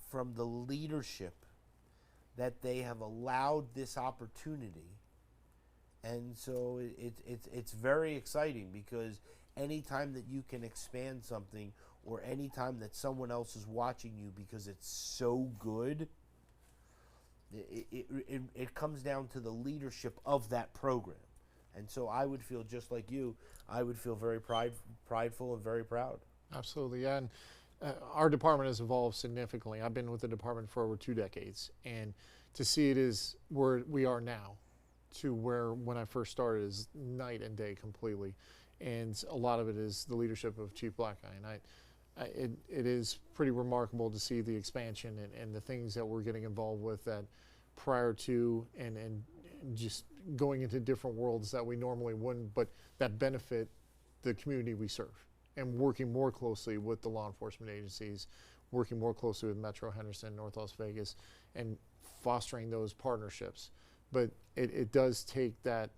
Speaker 1: from the leadership that they have allowed this opportunity. And so it's very exciting, because anytime that you can expand something, or anytime that someone else is watching you because it's so good, it comes down to the leadership of that program. And so I would feel just like you. I would feel very prideful and very proud.
Speaker 3: Absolutely, yeah. And our department has evolved significantly. I've been with the department for over 2 decades, and to see it is where we are now to where when I first started is night and day completely. And a lot of it is the leadership of Chief Blackeye. And it is pretty remarkable to see the expansion and the things that we're getting involved with that prior to and just going into different worlds that we normally wouldn't, but that benefit the community we serve, and working more closely with the law enforcement agencies, working more closely with Metro Henderson, North Las Vegas, and fostering those partnerships. But it does take that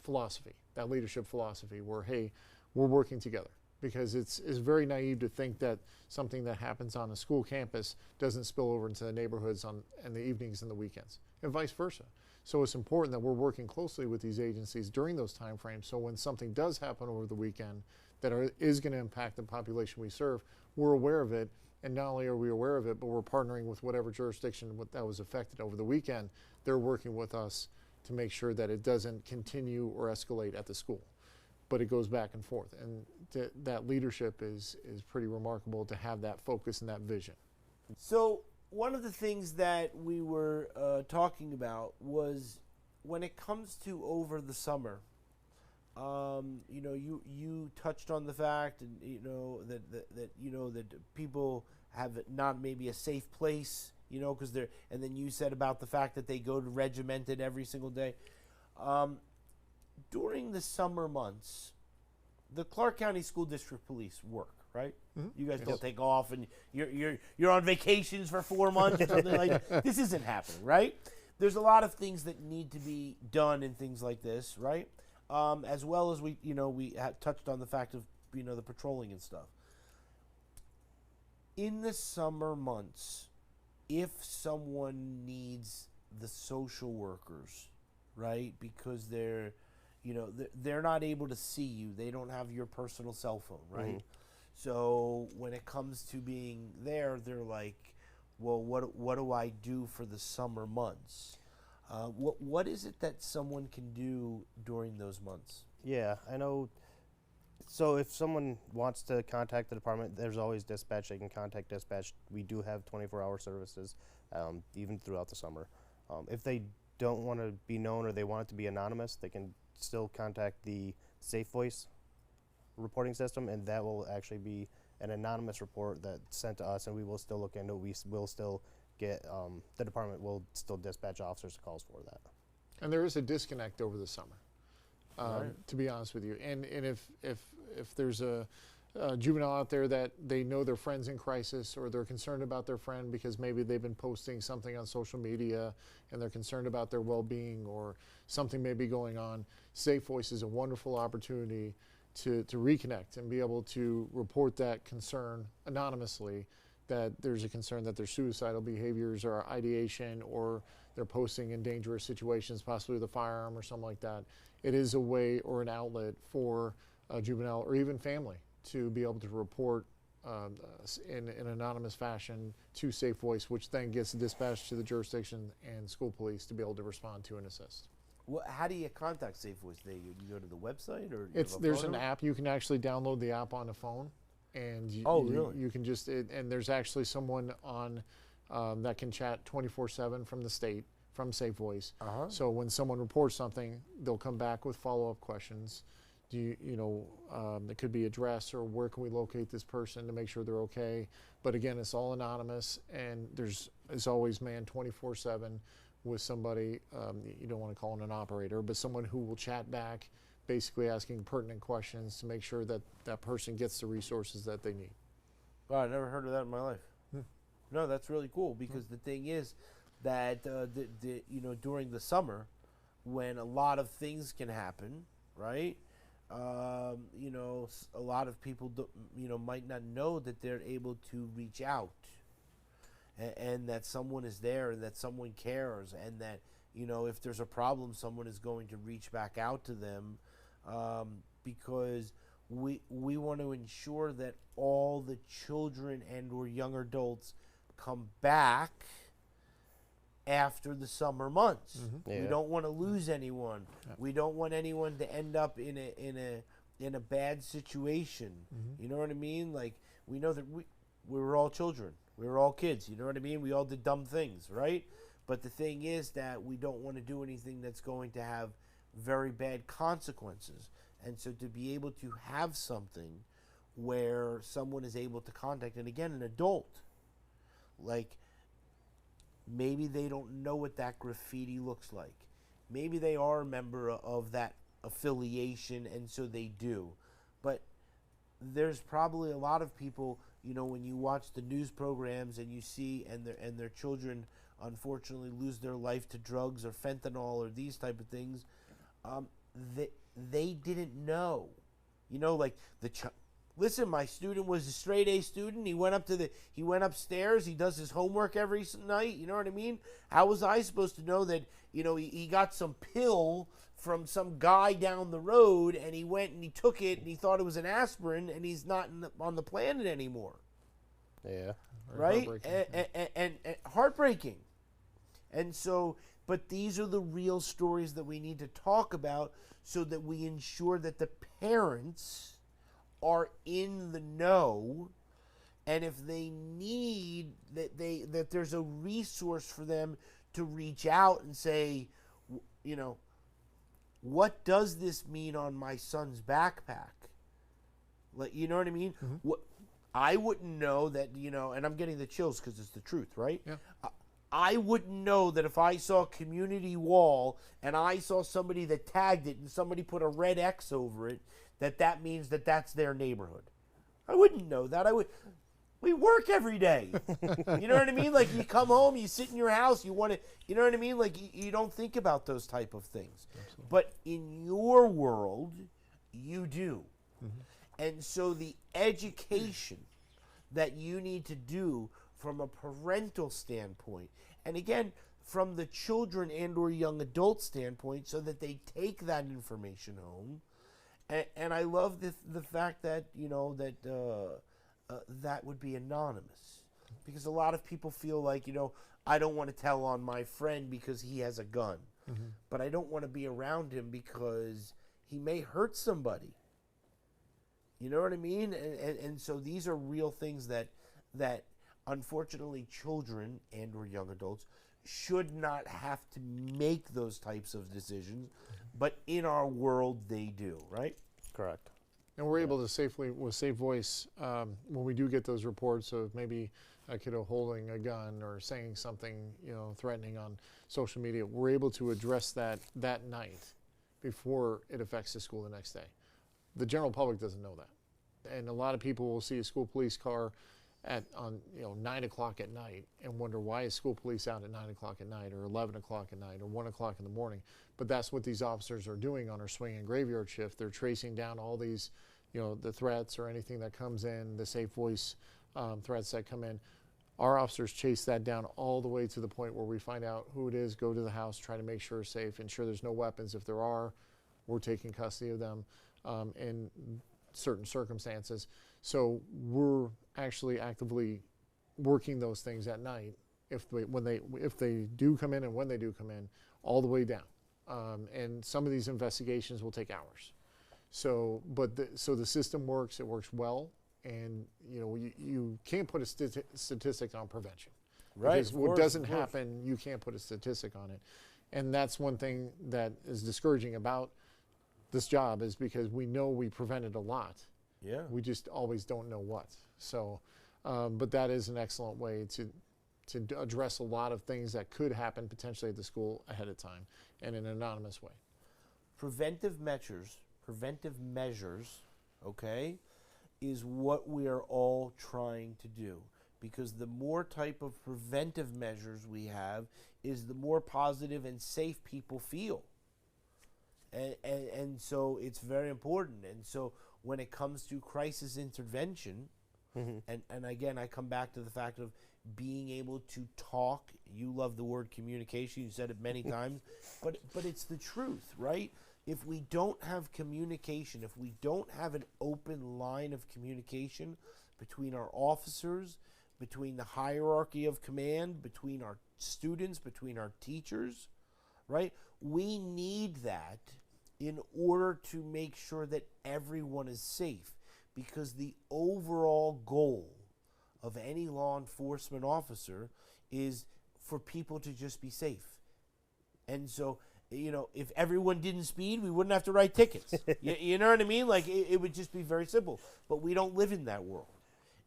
Speaker 3: philosophy, that leadership philosophy where, hey, we're working together. Because it's very naive to think that something that happens on a school campus doesn't spill over into the neighborhoods in the evenings and the weekends, and vice versa. So it's important that we're working closely with these agencies during those time frames, so when something does happen over the weekend that is going to impact the population we serve, we're aware of it. And not only are we aware of it, but we're partnering with whatever jurisdiction that was affected over the weekend. They're working with us to make sure that it doesn't continue or escalate at the school, but it goes back and forth. And that leadership is pretty remarkable to have that focus and that vision.
Speaker 1: So one of the things that we were talking about was when it comes to over the summer, you touched on the fact, and that people have not maybe a safe place, because they're, and then you said about the fact that they go to regimented every single day. During the summer months, the Clark County School District Police work, right? Mm-hmm. You guys don't take off and you're on vacations for 4 months or something like that. This isn't happening, right? There's a lot of things that need to be done and things like this, right? As well as we touched on the fact of the patrolling and stuff. In the summer months, if someone needs the social workers, right, because they're not able to see you, they don't have your personal cell phone, right? Mm-hmm. So when it comes to being there, they're like, well, what do I do for the summer months? What is it that someone can do during those months?
Speaker 2: Yeah, I know. So if someone wants to contact the department, there's always dispatch. They can contact dispatch. We do have 24-hour services, even throughout the summer. If they don't want to be known or they want it to be anonymous, they can still contact the Safe Voice reporting system, and that will actually be an anonymous report that's sent to us, and we will still look into it. We will still get, the department will still dispatch officers to calls for that.
Speaker 3: And there is a disconnect over the summer,
Speaker 1: right,
Speaker 3: to be honest with you. And if there's a juvenile out there that they know their friend's in crisis, or they're concerned about their friend because maybe they've been posting something on social media and they're concerned about their well-being, or something may be going on, Safe Voice is a wonderful opportunity to reconnect and be able to report that concern anonymously, that there's a concern that their suicidal behaviors or ideation, or they're posting in dangerous situations, possibly with a firearm or something like that. It is a way or an outlet for a juvenile or even family to be able to report in an anonymous fashion to Safe Voice, which then gets dispatched to the jurisdiction and school police to be able to respond to and assist.
Speaker 1: Well, how do you contact Safe Voice? You go to the website, or
Speaker 3: There's an app. You can actually download the app on the phone, and
Speaker 1: really?
Speaker 3: You can just and there's actually someone on that can chat 24/7 from the state, from Safe Voice. So when someone reports something, they'll come back with follow-up questions. It could be address, or where can we locate this person to make sure they're okay. But again, it's all anonymous, and it's always manned 24/7 with somebody. You don't want to call it an operator, but someone who will chat back, basically asking pertinent questions to make sure that that person gets the resources that they need.
Speaker 1: Wow, I never heard of that in my life. No, that's really cool, because the thing is that during the summer, when a lot of things can happen, right? A lot of people might not know that they're able to reach out, and that someone is there, and that someone cares, and that if there's a problem, someone is going to reach back out to them, because we want to ensure that all the children and or young adults come back after the summer months.
Speaker 2: Yeah.
Speaker 1: We don't want to lose anyone. We don't want anyone to end up in a bad situation. You know what I mean? Like, we know that we were all children. We were all kids. You know what I mean? We all did dumb things, right? But the thing is that we don't want to do anything that's going to have very bad consequences. And so to be able to have something where someone is able to contact, and again, an adult, like, maybe they don't know what that graffiti looks like. Maybe they are a member of that affiliation, and so they do. But there's probably a lot of people, when you watch the news programs and you see and their children unfortunately lose their life to drugs or fentanyl or these type of things, they didn't know. Like listen, my student was a straight A student. He went upstairs. He does his homework every night. You know what I mean? How was I supposed to know that, he got some pill from some guy down the road, and he went and he took it and he thought it was an aspirin, and he's not on the planet anymore.
Speaker 2: Yeah.
Speaker 1: Right? And heartbreaking. And so, but these are the real stories that we need to talk about, so that we ensure that the parents are in the know, and if they need that there's a resource for them to reach out and say, what does this mean on my son's backpack? Like, you know what I mean? What I wouldn't know that, and I'm getting the chills because it's the truth, right?
Speaker 3: Yeah.
Speaker 1: I wouldn't know that if I saw a community wall and I saw somebody that tagged it and somebody put a red X over it, that means that that's their neighborhood. I wouldn't know that. We work every day. You know what I mean? Like, you come home, you sit in your house, you want to, you know what I mean? Like, you don't think about those type of things. Absolutely. But in your world, you do. And so the education that you need to do from a parental standpoint, and again, from the children and or young adult standpoint, so that they take that information home. And I love the fact that, that would be anonymous, because a lot of people feel like, I don't want to tell on my friend because he has a gun, but I don't want to be around him because he may hurt somebody. You know what I mean? And so these are real things that unfortunately children and or young adults should not have to make those types of decisions, but in our world they do, right?
Speaker 2: Correct.
Speaker 3: And we're able to safely, with Safe Voice, when we do get those reports of maybe a kiddo holding a gun or saying something, threatening on social media, we're able to address that night before it affects the school the next day. The general public doesn't know that. And a lot of people will see a school police car on 9 o'clock at night and wonder, why is school police out at 9 o'clock at night or 11 o'clock at night or 1 o'clock in the morning? But that's what these officers are doing on our swing and graveyard shift. They're tracing down all these, the threats or anything that comes in, the safe voice threats that come in. Our officers chase that down all the way to the point where we find out who it is, go to the house, try to make sure it's safe, ensure there's no weapons. If there are, we're taking custody of them in certain circumstances. So we're actually actively working those things at night if they do come in and when they do come in, all the way down. And some of these investigations will take hours. So the system works. It works well. And you can't put a statistic on prevention,
Speaker 1: Right.
Speaker 3: Because what doesn't happen, you can't put a statistic on it, and that's one thing that is discouraging about this job, is because we know we prevented a lot.
Speaker 1: Yeah.
Speaker 3: We just always don't know what. So, but that is an excellent way to address a lot of things that could happen potentially at the school ahead of time in an anonymous way.
Speaker 1: Preventive measures, okay, is what we are all trying to do, because the more type of preventive measures we have is the more positive and safe people feel. And so it's very important. And so when it comes to crisis intervention, and again, I come back to the fact of being able to talk. You love the word communication. You said it many times, but it's the truth, right? If we don't have communication, if we don't have an open line of communication between our officers, between the hierarchy of command, between our students, between our teachers, right? We need that in order to make sure that everyone is safe, because the overall goal of any law enforcement officer is for people to just be safe. And so, if everyone didn't speed, we wouldn't have to write tickets. You know what I mean? Like, it would just be very simple. But we don't live in that world.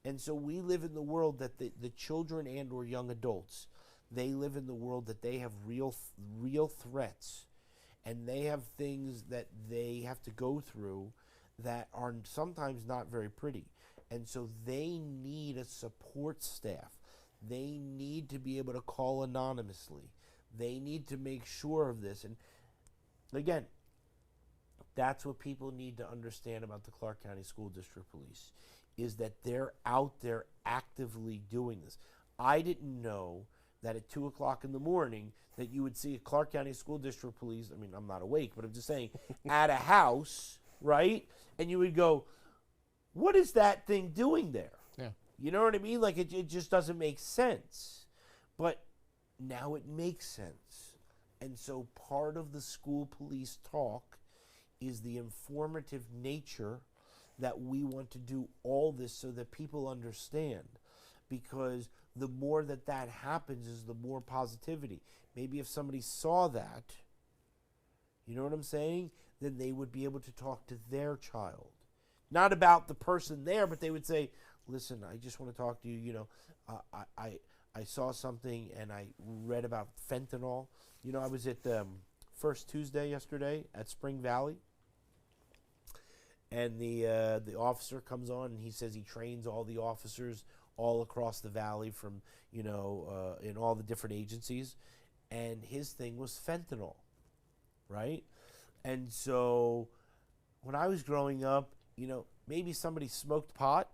Speaker 1: And so we live in the world that the children and or young adults, they live in the world that they have real threats. And they have things that they have to go through that are sometimes not very pretty. And so they need a support staff. They need to be able to call anonymously. They need to make sure of this. And again, that's what people need to understand about the Clark County School District Police, is that they're out there actively doing this. I didn't know that at 2 o'clock in the morning that you would see a Clark County School District Police, I mean, I'm not awake, but I'm just saying, at a house, right? And you would go, what is that thing doing there?
Speaker 3: Yeah.
Speaker 1: You know what I mean? Like, it just doesn't make sense. But now it makes sense. And so part of the school police talk is the informative nature that we want to do all this so that people understand. Because the more that happens is the more positivity. Maybe if somebody saw that, you know what I'm saying? Then they would be able to talk to their child. Not about the person there, but they would say, listen, I just want to talk to you. I saw something and I read about fentanyl. I was at First Tuesday yesterday at Spring Valley. And the officer comes on and he says he trains all the officers all across the valley from, in all the different agencies. And his thing was fentanyl, right? And so when I was growing up, maybe somebody smoked pot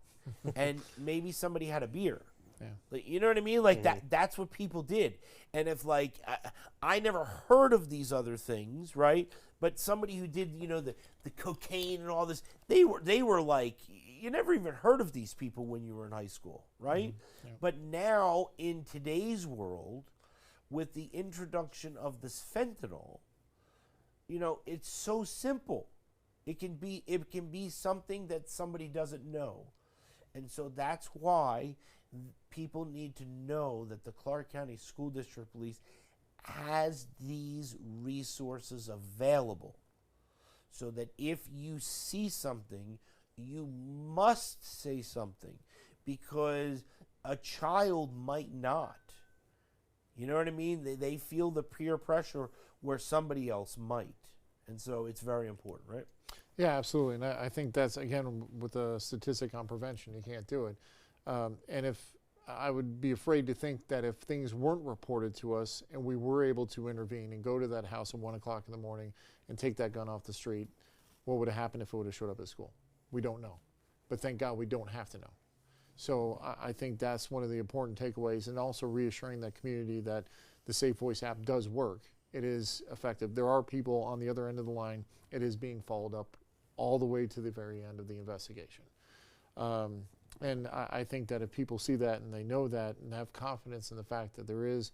Speaker 1: and maybe somebody had a beer.
Speaker 3: Yeah.
Speaker 1: Like, you know what I mean? Like that's what people did. And if I never heard of these other things, right? But somebody who did, the cocaine and all this, they were like, you never even heard of these people when you were in high school, right? Mm-hmm. Yeah. But now in today's world, with the introduction of this fentanyl, it's so simple. It can be something that somebody doesn't know. And so that's why people need to know that the Clark County School District Police has these resources available, so that if you see something, you must say something, because a child might not. You know what I mean? They feel the peer pressure where somebody else might. And so it's very important, right?
Speaker 3: Yeah, absolutely. And I think that's, again, with a statistic on prevention, you can't do it. And if I would be afraid to think that if things weren't reported to us and we were able to intervene and go to that house at 1 o'clock in the morning and take that gun off the street, what would have happened if it would have showed up at school? We don't know. But thank God we don't have to know. So I think that's one of the important takeaways, and also reassuring that community that the Safe Voice app does work. It is effective. There are people on the other end of the line. It is being followed up all the way to the very end of the investigation. And I think that if people see that and they know that and have confidence in the fact that there is,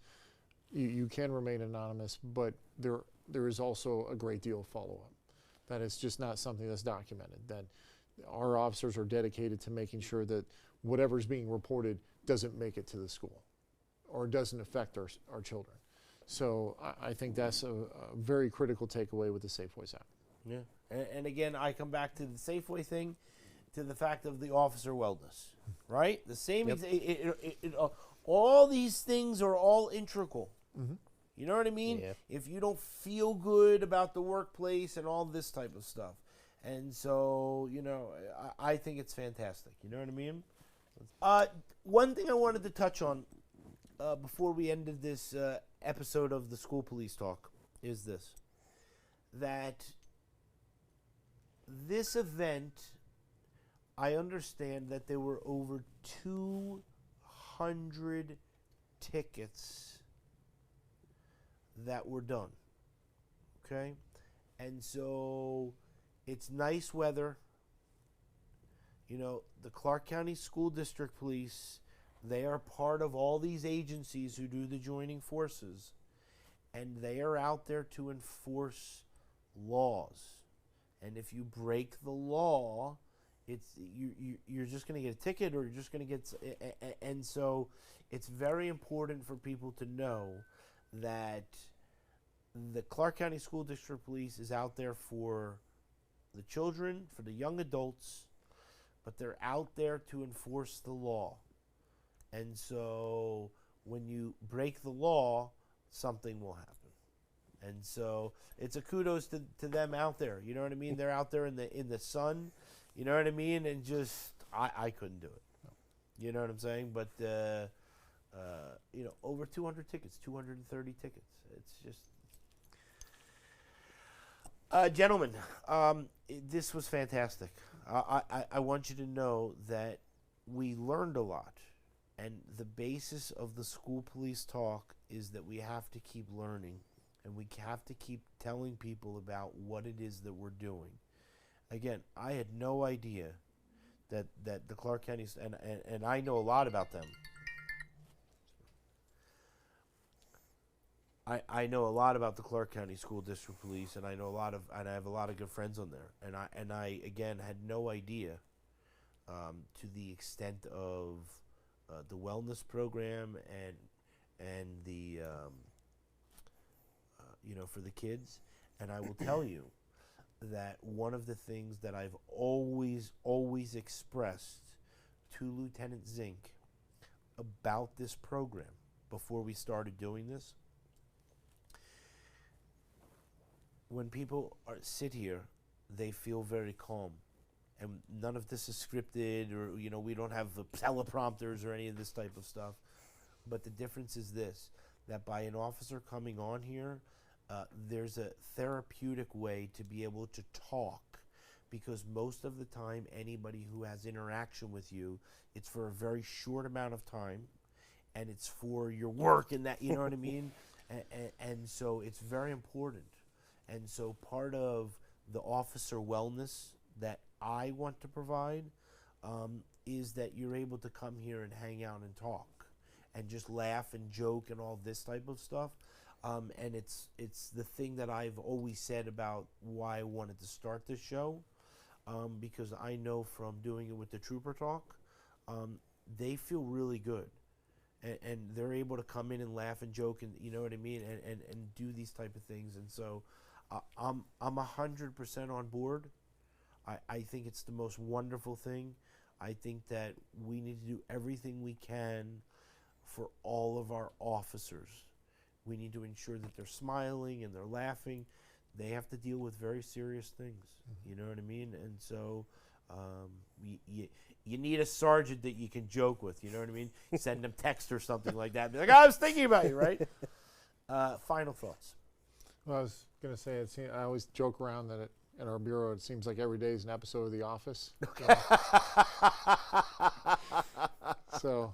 Speaker 3: you can remain anonymous, but there is also a great deal of follow-up. That it's just not something that's documented, that our officers are dedicated to making sure that whatever's being reported doesn't make it to the school or doesn't affect our children. So I think that's a very critical takeaway with the Safe Voice app.
Speaker 1: Yeah. And again, I come back to the Safeway thing, to the fact of the officer wellness, right? The same, all these things are all integral.
Speaker 3: Mm-hmm.
Speaker 1: You know what I mean?
Speaker 2: Yeah.
Speaker 1: If you don't feel good about the workplace and all this type of stuff. And so, I think it's fantastic. You know what I mean? One thing I wanted to touch on before we ended this episode of the School Police Talk is this. That this event, I understand that there were over 200 tickets that were done. Okay? And so it's nice weather. The Clark County School District Police, they are part of all these agencies who do the joining forces, and they are out there to enforce laws. And if you break the law, you're just going to get a ticket, or you're just going to get. And so it's very important for people to know that the Clark County School District Police is out there for the children, for the young adults, but they're out there to enforce the law. And so when you break the law, something will happen. And so it's a kudos to them out there. You know what I mean? They're out there in the sun. You know what I mean? And just I couldn't do it. You know what I'm saying? But over 200 tickets, 230 tickets. It's just gentlemen, this was fantastic. I want you to know that we learned a lot. And the basis of the School Police Talk is that we have to keep learning, and we have to keep telling people about what it is that we're doing. Again, I had no idea that the Clark County, and I know a lot about them. I know a lot about the Clark County School District Police, and I have a lot of good friends on there. And I again had no idea to the extent of the wellness program and the for the kids. And I will tell you that one of the things that I've always expressed to Lieutenant Zink about this program before we started doing this, when people sit here, they feel very calm. And none of this is scripted, or, we don't have the teleprompters or any of this type of stuff. But the difference is this, that by an officer coming on here, there's a therapeutic way to be able to talk, because most of the time, anybody who has interaction with you, it's for a very short amount of time, and it's for your work and that, you know what I mean? And so it's very important. And so part of the officer wellness that I want to provide is that you're able to come here and hang out and talk and just laugh and joke and all this type of stuff. And it's the thing that I've always said about why I wanted to start this show, because I know from doing it with the Trooper Talk, they feel really good. And they're able to come in and laugh and joke, and you know what I mean, and do these type of things. And so I'm 100% on board. I think it's the most wonderful thing. I think that we need to do everything we can for all of our officers. We need to ensure that they're smiling and they're laughing. they have to deal with very serious things. You know what I mean? And so you need a sergeant that you can joke with. You know what I mean? Send them text or something like that. Be like, I was thinking about you, right? Final thoughts.
Speaker 3: Well, I was going to say, I always joke around that at our bureau, it seems like every day is an episode of The Office. So,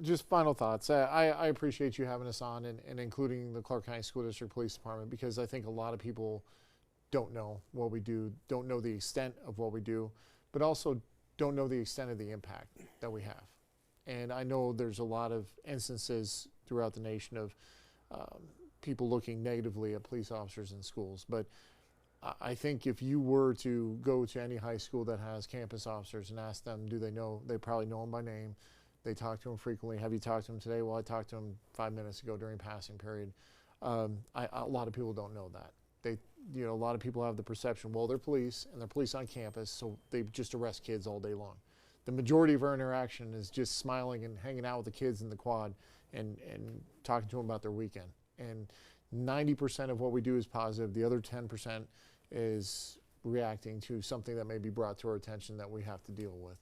Speaker 3: just final thoughts. I appreciate you having us on and including the Clark County School District Police Department, because I think a lot of people don't know what we do, don't know the extent of what we do, but also don't know the extent of the impact that we have. And I know there's a lot of instances throughout the nation of people looking negatively at police officers in schools. But I think if you were to go to any high school that has campus officers and ask them, do they know, they probably know them by name. They talk to them frequently. Have you talked to them today? Well, I talked to them 5 minutes ago during passing period. A lot of people don't know that. A lot of people have the perception, well, they're police and they're police on campus, so they just arrest kids all day long. The majority of our interaction is just smiling and hanging out with the kids in the quad and talking to them about their weekend. And 90% of what we do is positive. The other 10% is reacting to something that may be brought to our attention that we have to deal with.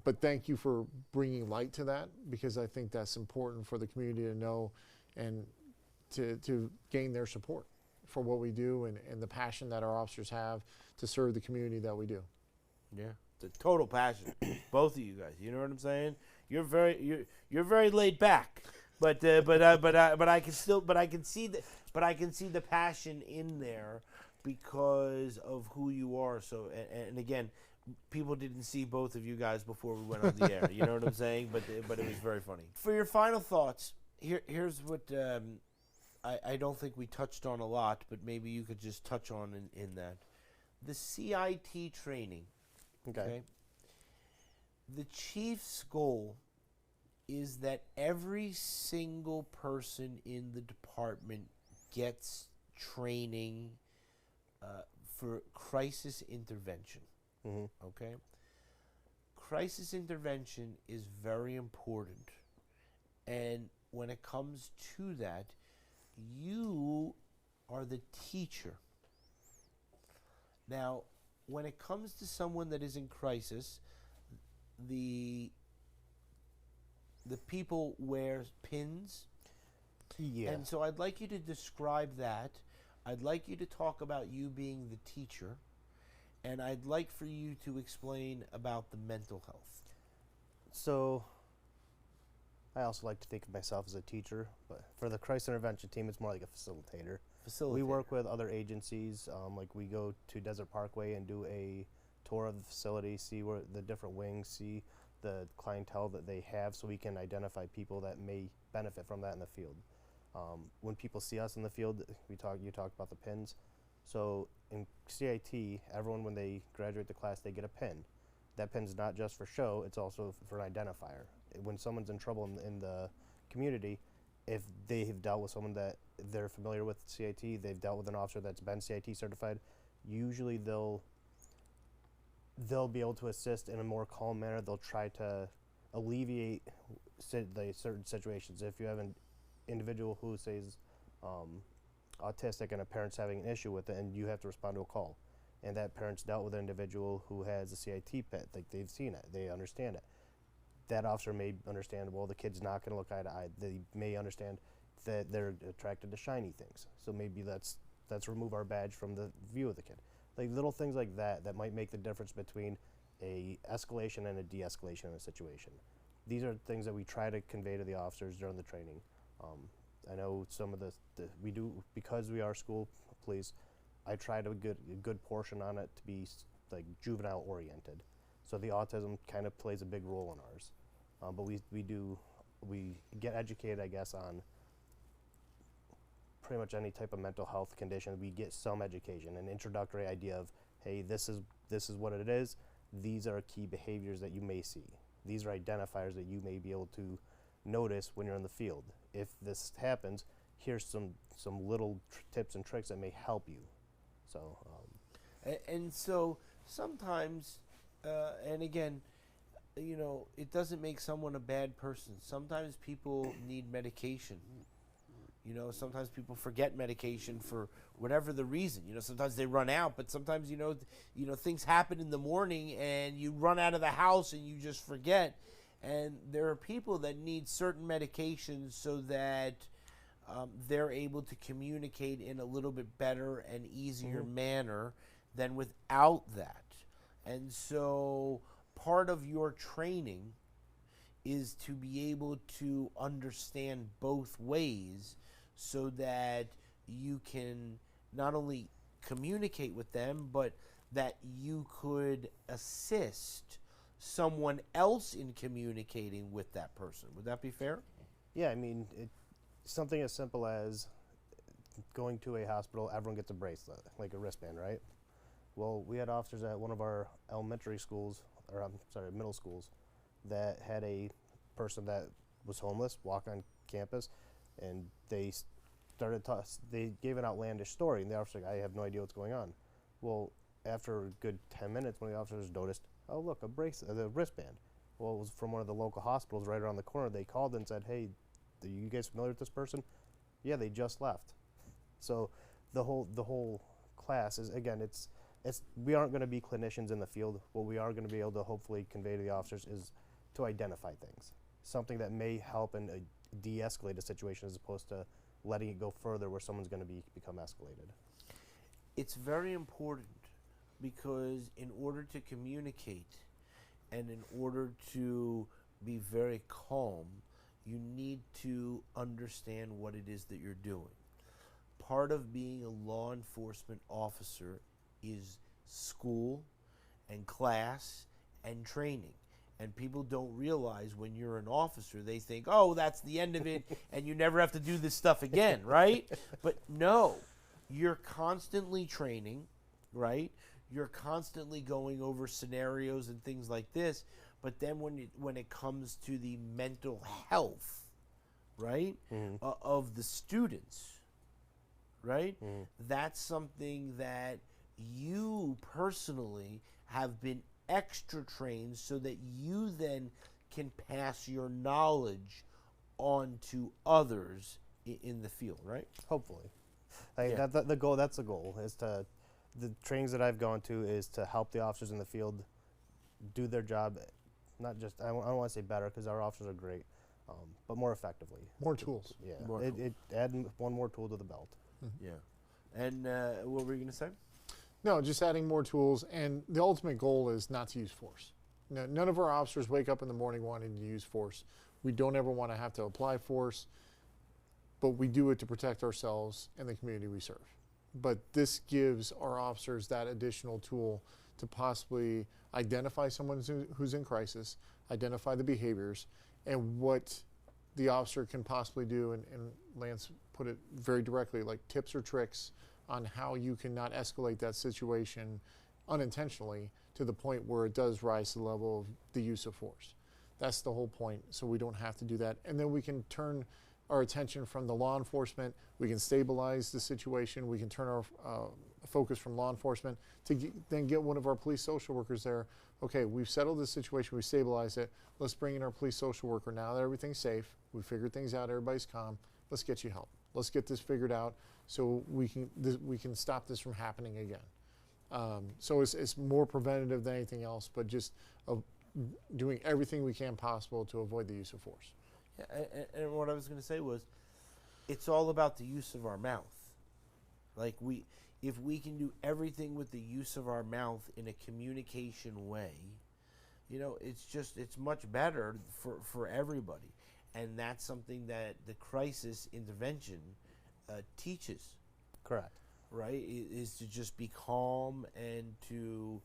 Speaker 3: But thank you for bringing light to that, because I think that's important for the community to know and to gain their support for what we do and the passion that our officers have to serve the community that we do.
Speaker 1: Yeah, it's a total passion, both of you guys. You know what I'm saying? You're very laid back, but I can see the passion in there because of who you are. So and again, people didn't see both of you guys before we went on the air. You know what I'm saying? But it was very funny. For your final thoughts, here's what I don't think we touched on a lot, but maybe you could just touch on in that. The CIT training. Okay. The chief's goal is that every single person in the department gets training for crisis intervention. Okay? Crisis intervention is very important. And when it comes to that, you are the teacher. Now, when it comes to someone that is in crisis, the people wear pins.
Speaker 2: Yeah.
Speaker 1: And so I'd like you to describe that. I'd like you to talk about you being the teacher. And I'd like for you to explain about the mental health.
Speaker 2: So, I also like to think of myself as a teacher, but for the crisis intervention team, it's more like a facilitator. We work with other agencies, like we go to Desert Parkway and do a tour of the facility, see where the different wings, see the clientele that they have, so we can identify people that may benefit from that in the field. When people see us in the field, you talk about the pins. So in CIT, everyone, when they graduate the class, they get a pin. That pin's not just for show, it's also for an identifier. When someone's in trouble in the community, if they have dealt with someone that they're familiar with CIT, they've dealt with an officer that's been CIT certified, usually they'll be able to assist in a more calm manner. They'll try to alleviate the certain situations. If you have an individual who says autistic and a parent's having an issue with it and you have to respond to a call, and that parent's dealt with an individual who has a CIT pet, like they've seen it, they understand it. That officer may understand, well, the kid's not going to look eye to eye. They may understand that they're attracted to shiny things. So maybe let's remove our badge from the view of the kid. Like little things like that might make the difference between a escalation and a de-escalation in a situation. These are things that we try to convey to the officers during the training. I know some of we do, because we are school police, I try to get a good portion on it to be like juvenile oriented. So the autism kind of plays a big role in ours. But we get educated, I guess, on pretty much any type of mental health condition. We get some education, an introductory idea of, hey, this is what it is. These are key behaviors that you may see. These are identifiers that you may be able to notice when you're in the field. If this happens, here's some little tips and tricks that may help you. So,
Speaker 1: and so sometimes, and again, you know, it doesn't make someone a bad person. Sometimes people need medication. You know, sometimes people forget medication for whatever the reason. You know, sometimes they run out, but sometimes things happen in the morning and you run out of the house and you just forget. And there are people that need certain medications so that they're able to communicate in a little bit better and easier manner than without that. And so part of your training is to be able to understand both ways so that you can not only communicate with them, but that you could assist someone else in communicating with that person. Would that be fair?
Speaker 2: Yeah, I mean, something as simple as going to a hospital, everyone gets a bracelet, like a wristband, right? Well, we had officers at one of our elementary schools, or I'm sorry, middle schools, that had a person that was homeless walk on campus, and they they gave an outlandish story, and the officer like, I have no idea what's going on. Well, after a good 10 minutes, one of the officers noticed, oh look, a bracelet, the wristband. Well, it was from one of the local hospitals right around the corner. They called and said, hey, are you guys familiar with this person? Yeah, they just left. So the whole class is, again, it's we aren't going to be clinicians in the field. What we are going to be able to hopefully convey to the officers is to identify things, something that may help and de-escalate a situation as opposed to letting it go further where someone's going to become escalated.
Speaker 1: It's very important because in order to communicate and in order to be very calm, you need to understand what it is that you're doing. Part of being a law enforcement officer is school and class and training. And people don't realize when you're an officer, they think, oh, that's the end of it, and you never have to do this stuff again, right? But no, you're constantly training, right? You're constantly going over scenarios and things like this. But then when it comes to the mental health, right, of the students, right, that's something that you personally have been extra trained so that you then can pass your knowledge on to others in the field, right?
Speaker 2: Hopefully. That's the goal, is to, the trainings that I've gone to is to help the officers in the field do their job, not just, I don't want to say better because our officers are great, but more effectively.
Speaker 3: More tools.
Speaker 2: Yeah,
Speaker 1: More
Speaker 2: it add one more tool to the belt.
Speaker 1: Yeah. And what were you going to say?
Speaker 3: No, just adding more tools, and the ultimate goal is not to use force. No, none of our officers wake up in the morning wanting to use force. We don't ever want to have to apply force, but we do it to protect ourselves and the community we serve. But this gives our officers that additional tool to possibly identify someone who's in crisis, identify the behaviors, and what the officer can possibly do, and Lance put it very directly, like tips or tricks on how you can not escalate that situation unintentionally to the point where it does rise to the level of the use of force. That's the whole point, so we don't have to do that. And then we can turn our attention from the law enforcement, we can stabilize the situation, we can turn our focus from law enforcement to then get one of our police social workers there. Okay, we've settled this situation, we stabilized it, let's bring in our police social worker. Now that everything's safe, we figured things out, everybody's calm, let's get you help. Let's get this figured out so we can stop this from happening again. So it's more preventative than anything else, but just doing everything we can possible to avoid the use of force.
Speaker 1: Yeah, and what I was going to say was, it's all about the use of our mouth. Like if we can do everything with the use of our mouth in a communication way, you know, it's much better for everybody. And that's something that the crisis intervention teaches.
Speaker 2: Correct.
Speaker 1: Right? Is to just be calm and to,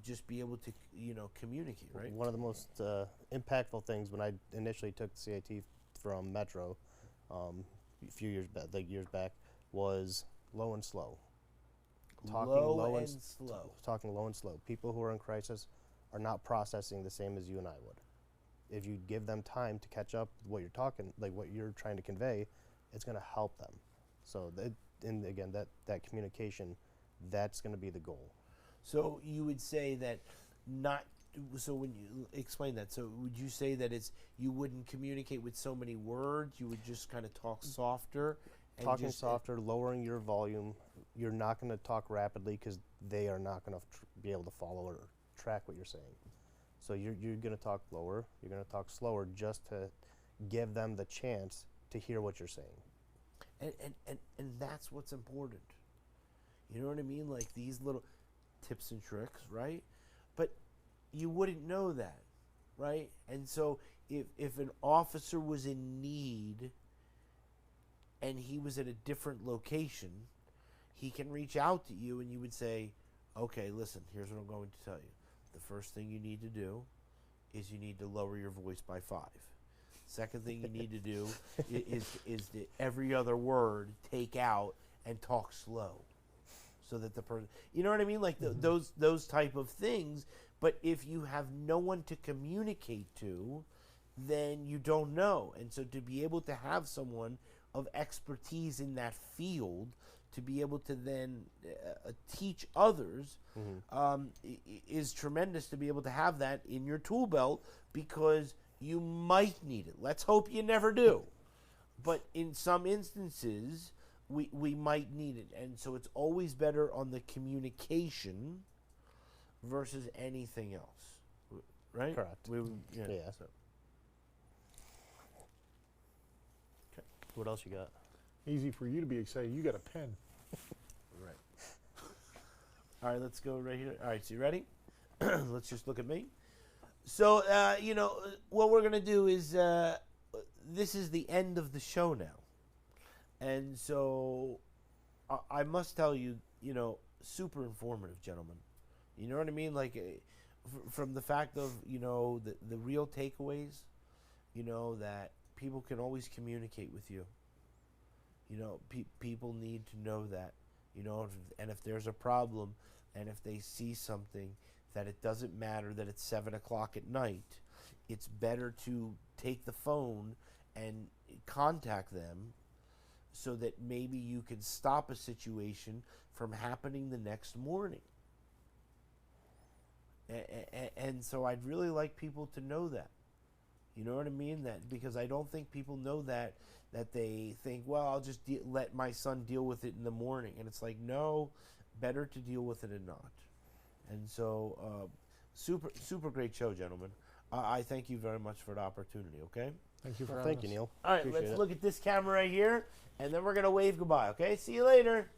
Speaker 1: just be able to, communicate, right?
Speaker 2: One of the most impactful things when I initially took the CIT from Metro a few years back, was low and slow. Talking low and slow. People who are in crisis are not processing the same as you and I would. If you give them time to catch up with what you're trying to convey, it's going to help them. So, and again, that communication, that's going to be the goal.
Speaker 1: So you would say that so when you explain that, so would you say that it's you wouldn't communicate with so many words? You would just kind of talk softer. And
Speaker 2: Talking
Speaker 1: just,
Speaker 2: softer, lowering your volume. You're not going to talk rapidly because they are not going to be able to follow or track what you're saying. So you're going to talk lower. You're going to talk slower just to give them the chance to hear what you're saying.
Speaker 1: And that's what's important. You know what I mean? Like these little tips and tricks, right? But you wouldn't know that, right? And so if an officer was in need and he was at a different location, he can reach out to you and you would say, okay, listen, here's what I'm going to tell you. The first thing you need to do is you need to lower your voice by 5. Second thing you need to do is to every other word take out and talk slow, so that the person, you know what I mean, like those type of things. But if you have no one to communicate to, then you don't know. And so to be able to have someone of expertise in that field to be able to then teach others is tremendous, to be able to have that in your tool belt, because you might need it. Let's hope you never do. But in some instances, we might need it. And so it's always better on the communication versus anything else. Right?
Speaker 2: Correct.
Speaker 1: Yeah.
Speaker 2: So. Okay. What else you got?
Speaker 3: Easy for you to be excited. You got a pen.
Speaker 1: Right. All right, let's go right here. All right, so you ready? Let's just look at me. So, what we're going to do is, this is the end of the show now. And so, I must tell you, super informative, gentlemen. You know what I mean? Like, from the fact of, the real takeaways, that people can always communicate with you. People need to know that, and if there's a problem, and if they see something, that it doesn't matter that it's 7 o'clock at night. It's better to take the phone and contact them so that maybe you can stop a situation from happening the next morning. And so I'd really like people to know that. You know what I mean? That because I don't think people know that they think, well, I'll just let my son deal with it in the morning. And it's like, no, better to deal with it and not. And so, super great show, gentlemen. I thank you very much for the opportunity, okay?
Speaker 3: Thank you for
Speaker 2: Well,
Speaker 3: having
Speaker 2: thank you,
Speaker 3: us.
Speaker 2: Neil.
Speaker 1: All right,
Speaker 2: Appreciate
Speaker 1: let's
Speaker 2: it.
Speaker 1: look at this camera right here, and then we're going to wave goodbye, okay? See you later.